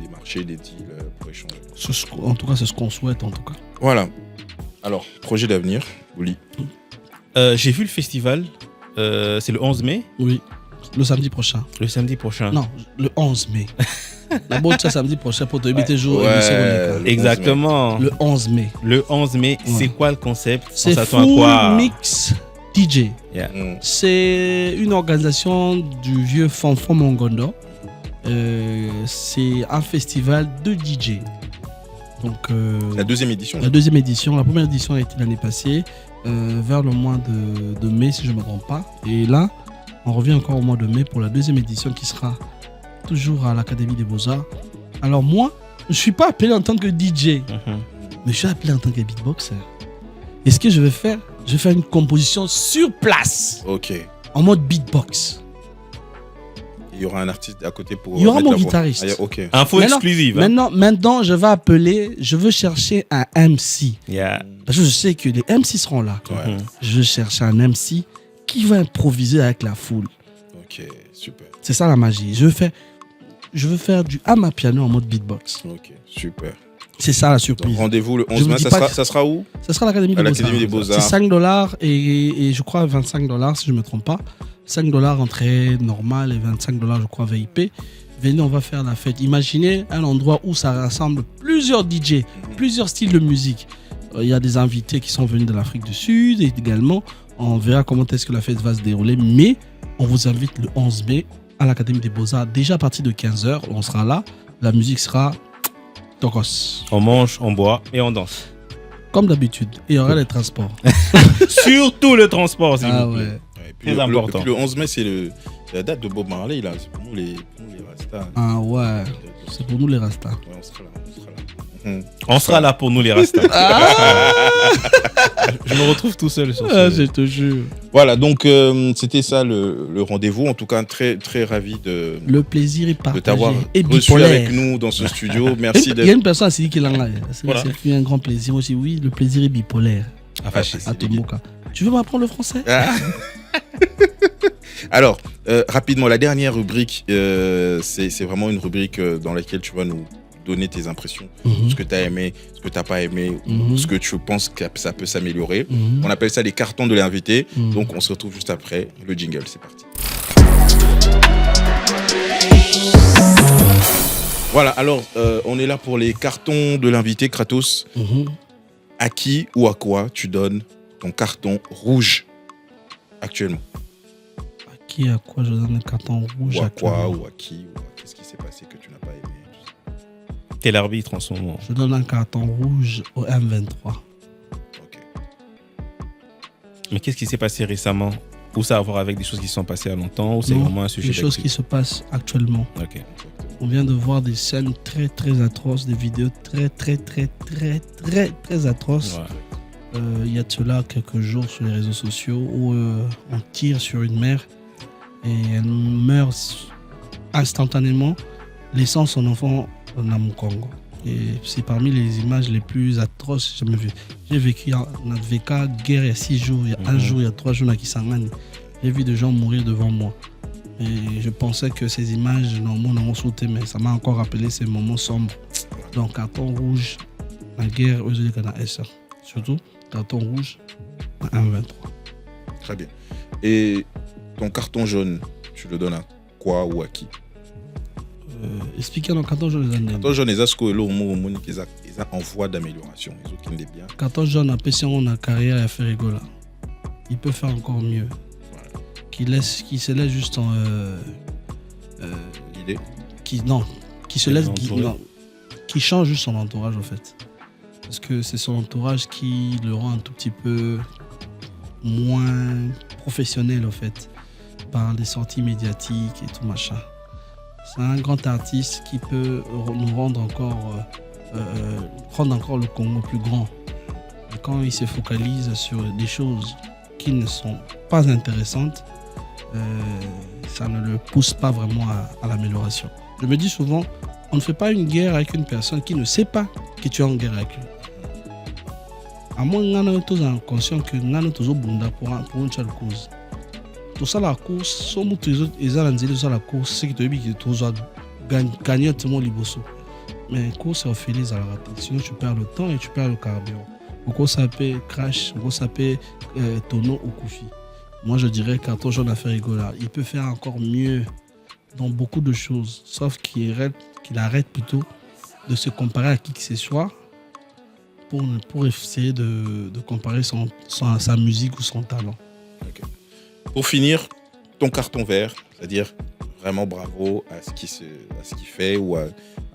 démarcher des deals, pour échanger. En tout cas, c'est ce qu'on souhaite, en tout cas. Voilà. Alors, projet d'avenir, Bouli. J'ai vu le festival, c'est le 11 mai. Oui, le samedi prochain. Le samedi prochain. Non, le 11 mai. D'abord, c'est samedi prochain pour te éviter jour. Exactement. Le 11 mai. Le 11 mai, c'est quoi le concept? C'est Full Mix DJ. Yeah. C'est une organisation du vieux Fanfan Mongondo. C'est un festival de DJ. Donc, la deuxième édition. La deuxième édition. La première édition a été l'année passée, vers le mois de mai, si je ne me trompe pas. Et là, on revient encore au mois de mai pour la deuxième édition qui sera toujours à l'Académie des Beaux-Arts. Alors moi, je ne suis pas appelé en tant que DJ, mais je suis appelé en tant que beatboxer. Et ce que je vais faire, une composition sur place. Ok. En mode beatbox. Il y aura un artiste à côté pour... Il y aura mon guitariste. Okay. Info exclusive. Maintenant, je veux chercher un MC. Yeah. Parce que je sais que les MC seront là. Je veux chercher un MC qui va improviser avec la foule. Ok, super. C'est ça la magie. Je veux faire du amapiano en mode beatbox. Ok, super. C'est ça la surprise. Donc, rendez-vous le 11 mai, ça sera où? Ça sera à l'Académie des Beaux-Arts. C'est $5 et je crois $25 si je ne me trompe pas. $5 entrée normale et $25 je crois VIP. Venez, on va faire la fête. Imaginez un endroit où ça rassemble plusieurs DJ, plusieurs styles de musique. Il y a des invités qui sont venus de l'Afrique du Sud et également on verra comment est-ce que la fête va se dérouler. Mais on vous invite le 11 mai à l'Académie des Beaux-Arts. Déjà à partir de 15h, on sera là. La musique sera tocos. On mange, on boit et on danse. Comme d'habitude. Et il y aura les transports. Surtout le transport, s'il vous plaît. Ouais. Très important. Le 11 mai, c'est la date de Bob Marley. Là. C'est pour nous les Rastas. Ah ouais. C'est pour nous les Rastas. Ouais, on sera là. On sera là pour nous les Rastas. Je me retrouve tout seul sur je te jure. Voilà, donc c'était ça le rendez-vous. En tout cas, très très ravi de. Le plaisir est partagé. De t'avoir reçu avec nous dans ce studio. Merci d'être. Il y a une personne qui l'a là. C'est un grand plaisir aussi. Oui, le plaisir est bipolaire. À Tomoka. Tu veux m'apprendre le français? Alors, rapidement, la dernière rubrique, c'est vraiment une rubrique dans laquelle tu vas nous donner tes impressions, ce que tu as aimé, ce que tu n'as pas aimé, ce que tu penses que ça peut s'améliorer. On appelle ça les cartons de l'invité. Donc, on se retrouve juste après le jingle. C'est parti. Voilà, alors, on est là pour les cartons de l'invité, Kratos. À qui ou à quoi tu donnes ton carton rouge actuellement? À qui, à quoi je donne un carton rouge? Ou à quoi, ou à qui, ou à qu'est-ce qui s'est passé que tu n'as pas aimé? T'es l'arbitre en ce moment. Je donne un carton rouge au M23. Ok. Mais qu'est-ce qui s'est passé récemment? Ou ça a à voir avec des choses qui sont passées à longtemps? Ou c'est vraiment un sujet? Des choses qui se passent actuellement. Ok. On vient de voir des scènes très très atroces, des vidéos très très très très très très atroces. Il y a de cela quelques jours sur les réseaux sociaux où on tire sur une mère et elle meurt instantanément, laissant son enfant au Namukongo. Et c'est parmi les images les plus atroces que j'ai jamais vues. J'ai vécu en AVK, guerre il y a 6 jours, il y a 1 jour, il y a 3 jours à Kisangani. J'ai vu des gens mourir devant moi. Et je pensais que ces images, normalement, n'ont sauté, mais ça m'a encore rappelé ces moments sombres. Donc, carton rouge, la guerre aux USA. Surtout, carton rouge, à 1,23. Très bien. Et ton carton jaune, tu le donnes à quoi ou à qui? Expliquez dans carton jaune. Carton jaune, ils ont en voie d'amélioration. Ils ont qui bien. Carton jaune, à Pession, on a carrière à faire rigoler. Il peut faire encore mieux. Qui se laisse juste en l'idée qui change juste son entourage en fait, parce que c'est son entourage qui le rend un tout petit peu moins professionnel en fait, par des sorties médiatiques et tout machin. C'est un grand artiste qui peut nous rendre encore prendre encore le Congo plus grand. Et quand il se focalise sur des choses qui ne sont pas intéressantes, ça ne le pousse pas vraiment à l'amélioration. Je me dis souvent, on ne fait pas une guerre avec une personne qui ne sait pas que tu es en guerre avec lui. À moins que nous soyons conscients que nous sommes pour une seule cause. Tout ça, la course, sommes tous les gens la course, c'est que tu dois gagner tout le monde liboso. Mais la course, c'est au filet à la rater. Sinon, tu perds le temps et tu perds le carburant. Pourquoi ça s'appelle Crash, pourquoi ça s'appelle Tono ou Koufi. Moi, je dirais Carton Jaune a fait rigoler. Il peut faire encore mieux dans beaucoup de choses, sauf qu'il arrête plutôt de se comparer à qui que ce soit pour essayer de comparer sa musique ou son talent. Okay. Pour finir, ton carton vert, c'est-à-dire vraiment bravo à ce qu'il fait ou à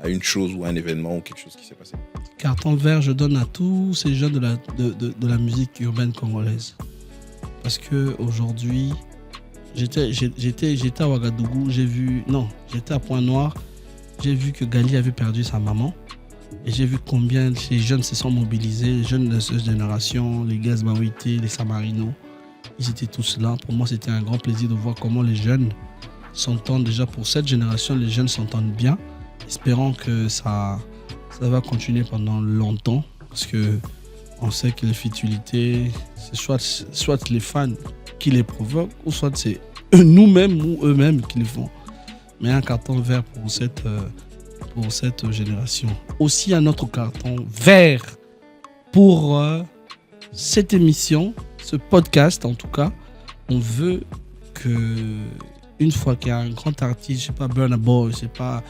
une chose ou à un événement ou quelque chose qui s'est passé. Carton vert, je donne à tous ces jeunes de la musique urbaine congolaise. Parce qu'aujourd'hui, j'étais à Ouagadougou, j'étais à Pointe-Noire, j'ai vu que Gali avait perdu sa maman. Et j'ai vu combien les jeunes se sont mobilisés, les jeunes de cette génération, les Gaz Bawité, les Samarino. Ils étaient tous là. Pour moi, c'était un grand plaisir de voir comment les jeunes s'entendent. Déjà, pour cette génération, les jeunes s'entendent bien. Espérons que ça va continuer pendant longtemps. Parce qu'on sait que les futilités, c'est soit les fans qui les provoquent, ou soit c'est nous-mêmes ou eux-mêmes qui les font. Mais un carton vert pour cette génération. Aussi un autre carton vert pour cette émission, ce podcast en tout cas. On veut que une fois qu'il y a un grand artiste, je sais pas Burna Boy, je sais pas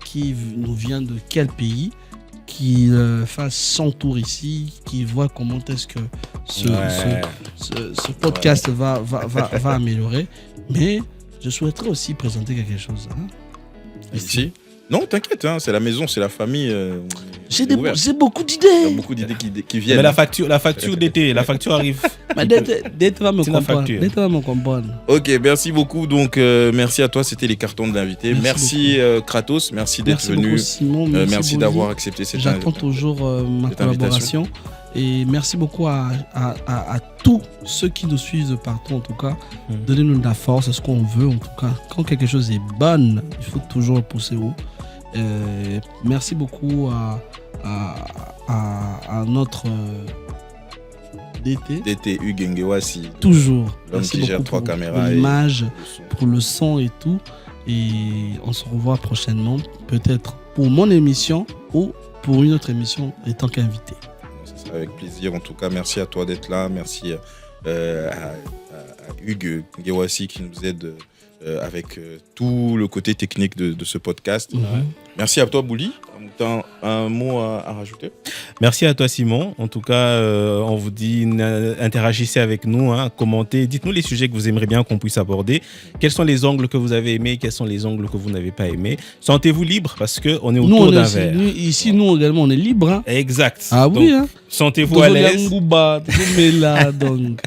qui nous vient de quel pays, qui fasse son tour ici, qui voit comment est-ce que ce podcast va améliorer. Mais je souhaiterais aussi présenter quelque chose. Ici. Non, t'inquiète, hein, c'est la maison, c'est la famille. J'ai beaucoup d'idées. Il y a beaucoup d'idées qui viennent. Mais la facture d'été, la facture arrive. Mais d'être va me comprendre. Ok, merci beaucoup. Donc, merci à toi. C'était les cartons de l'invité. Merci Kratos. Merci d'être venu. Beaucoup, Simon, merci d'avoir accepté cette invitation. J'attends toujours ma collaboration. Et merci beaucoup à tous ceux qui nous suivent de partout, en tout cas. Donnez-nous de la force, c'est ce qu'on veut, en tout cas. Quand quelque chose est bon, il faut toujours le pousser haut. Merci beaucoup à notre DT Hugues Ngewasi. Toujours. L'homme qui gère 3 caméras. Pour l'image, pour le son et tout. Et on se revoit prochainement, peut-être pour mon émission ou pour une autre émission en tant qu'invité. Avec plaisir, en tout cas, merci à toi d'être là. Merci à Hugues Ngewasi qui nous aide avec tout le côté technique de ce podcast. Merci à toi, Bouli. T'as un mot à rajouter? Merci à toi, Simon. En tout cas, on vous dit, interagissez avec nous, commentez, dites-nous les sujets que vous aimeriez bien qu'on puisse aborder. Quels sont les angles que vous avez aimés, quels sont les angles que vous n'avez pas aimés. Sentez-vous libre parce qu'on est autour d'un verre. Ici, nous également, on est libre. Exact. Ah oui, donc, sentez-vous à l'aise. Donc,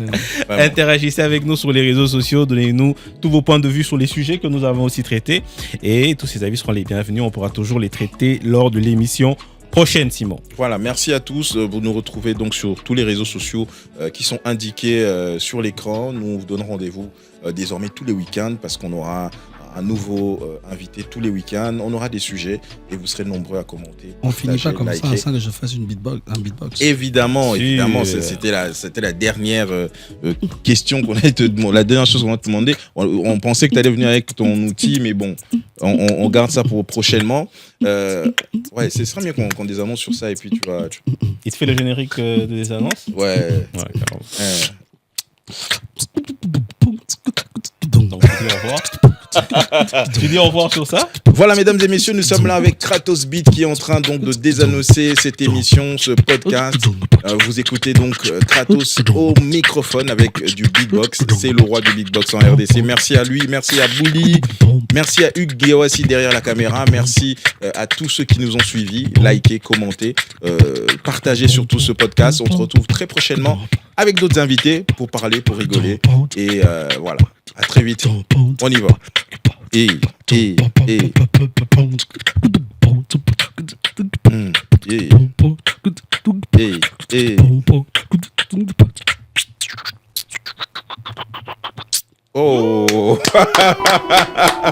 interagissez avec nous sur les réseaux sociaux, donnez-nous tous vos points de vue sur les sujets que nous avons aussi traités. Et tous ces avis seront les bienvenus. On pourra toujours les traiter lors de l'émission prochaine, Simon. Voilà, merci à tous. Vous nous retrouvez donc sur tous les réseaux sociaux qui sont indiqués sur l'écran. Nous vous donnons rendez-vous désormais tous les week-ends parce qu'on aura un nouveau invité tous les week-ends. On aura des sujets et vous serez nombreux à commenter. On finit pas comme ça sans que je fasse un beatbox. Évidemment, c'était la dernière question qu'on allait te demander. La dernière chose qu'on va te demander. On pensait que tu allais venir avec ton outil, mais bon, on garde ça pour prochainement. Ouais, ce serait bien qu'on désannonce sur ça et puis tu vas. Il te fait le générique des annonces? Ouais. Donc, tu dis au revoir. Tu dis au revoir sur ça? Voilà, mesdames et messieurs, nous sommes là avec Kratos Beat qui est en train donc de désannoncer cette émission, ce podcast. Vous écoutez donc Kratos au microphone avec du beatbox. C'est le roi du beatbox en RDC. Merci à lui, merci à Bouli, merci à Hugues Ngewasi derrière la caméra, merci à tous ceux qui nous ont suivis. Likez, commentez, partagez surtout ce podcast. On se retrouve très prochainement avec d'autres invités pour parler, pour rigoler. Et voilà, à très vite. On y va. Oh. Bonsoir.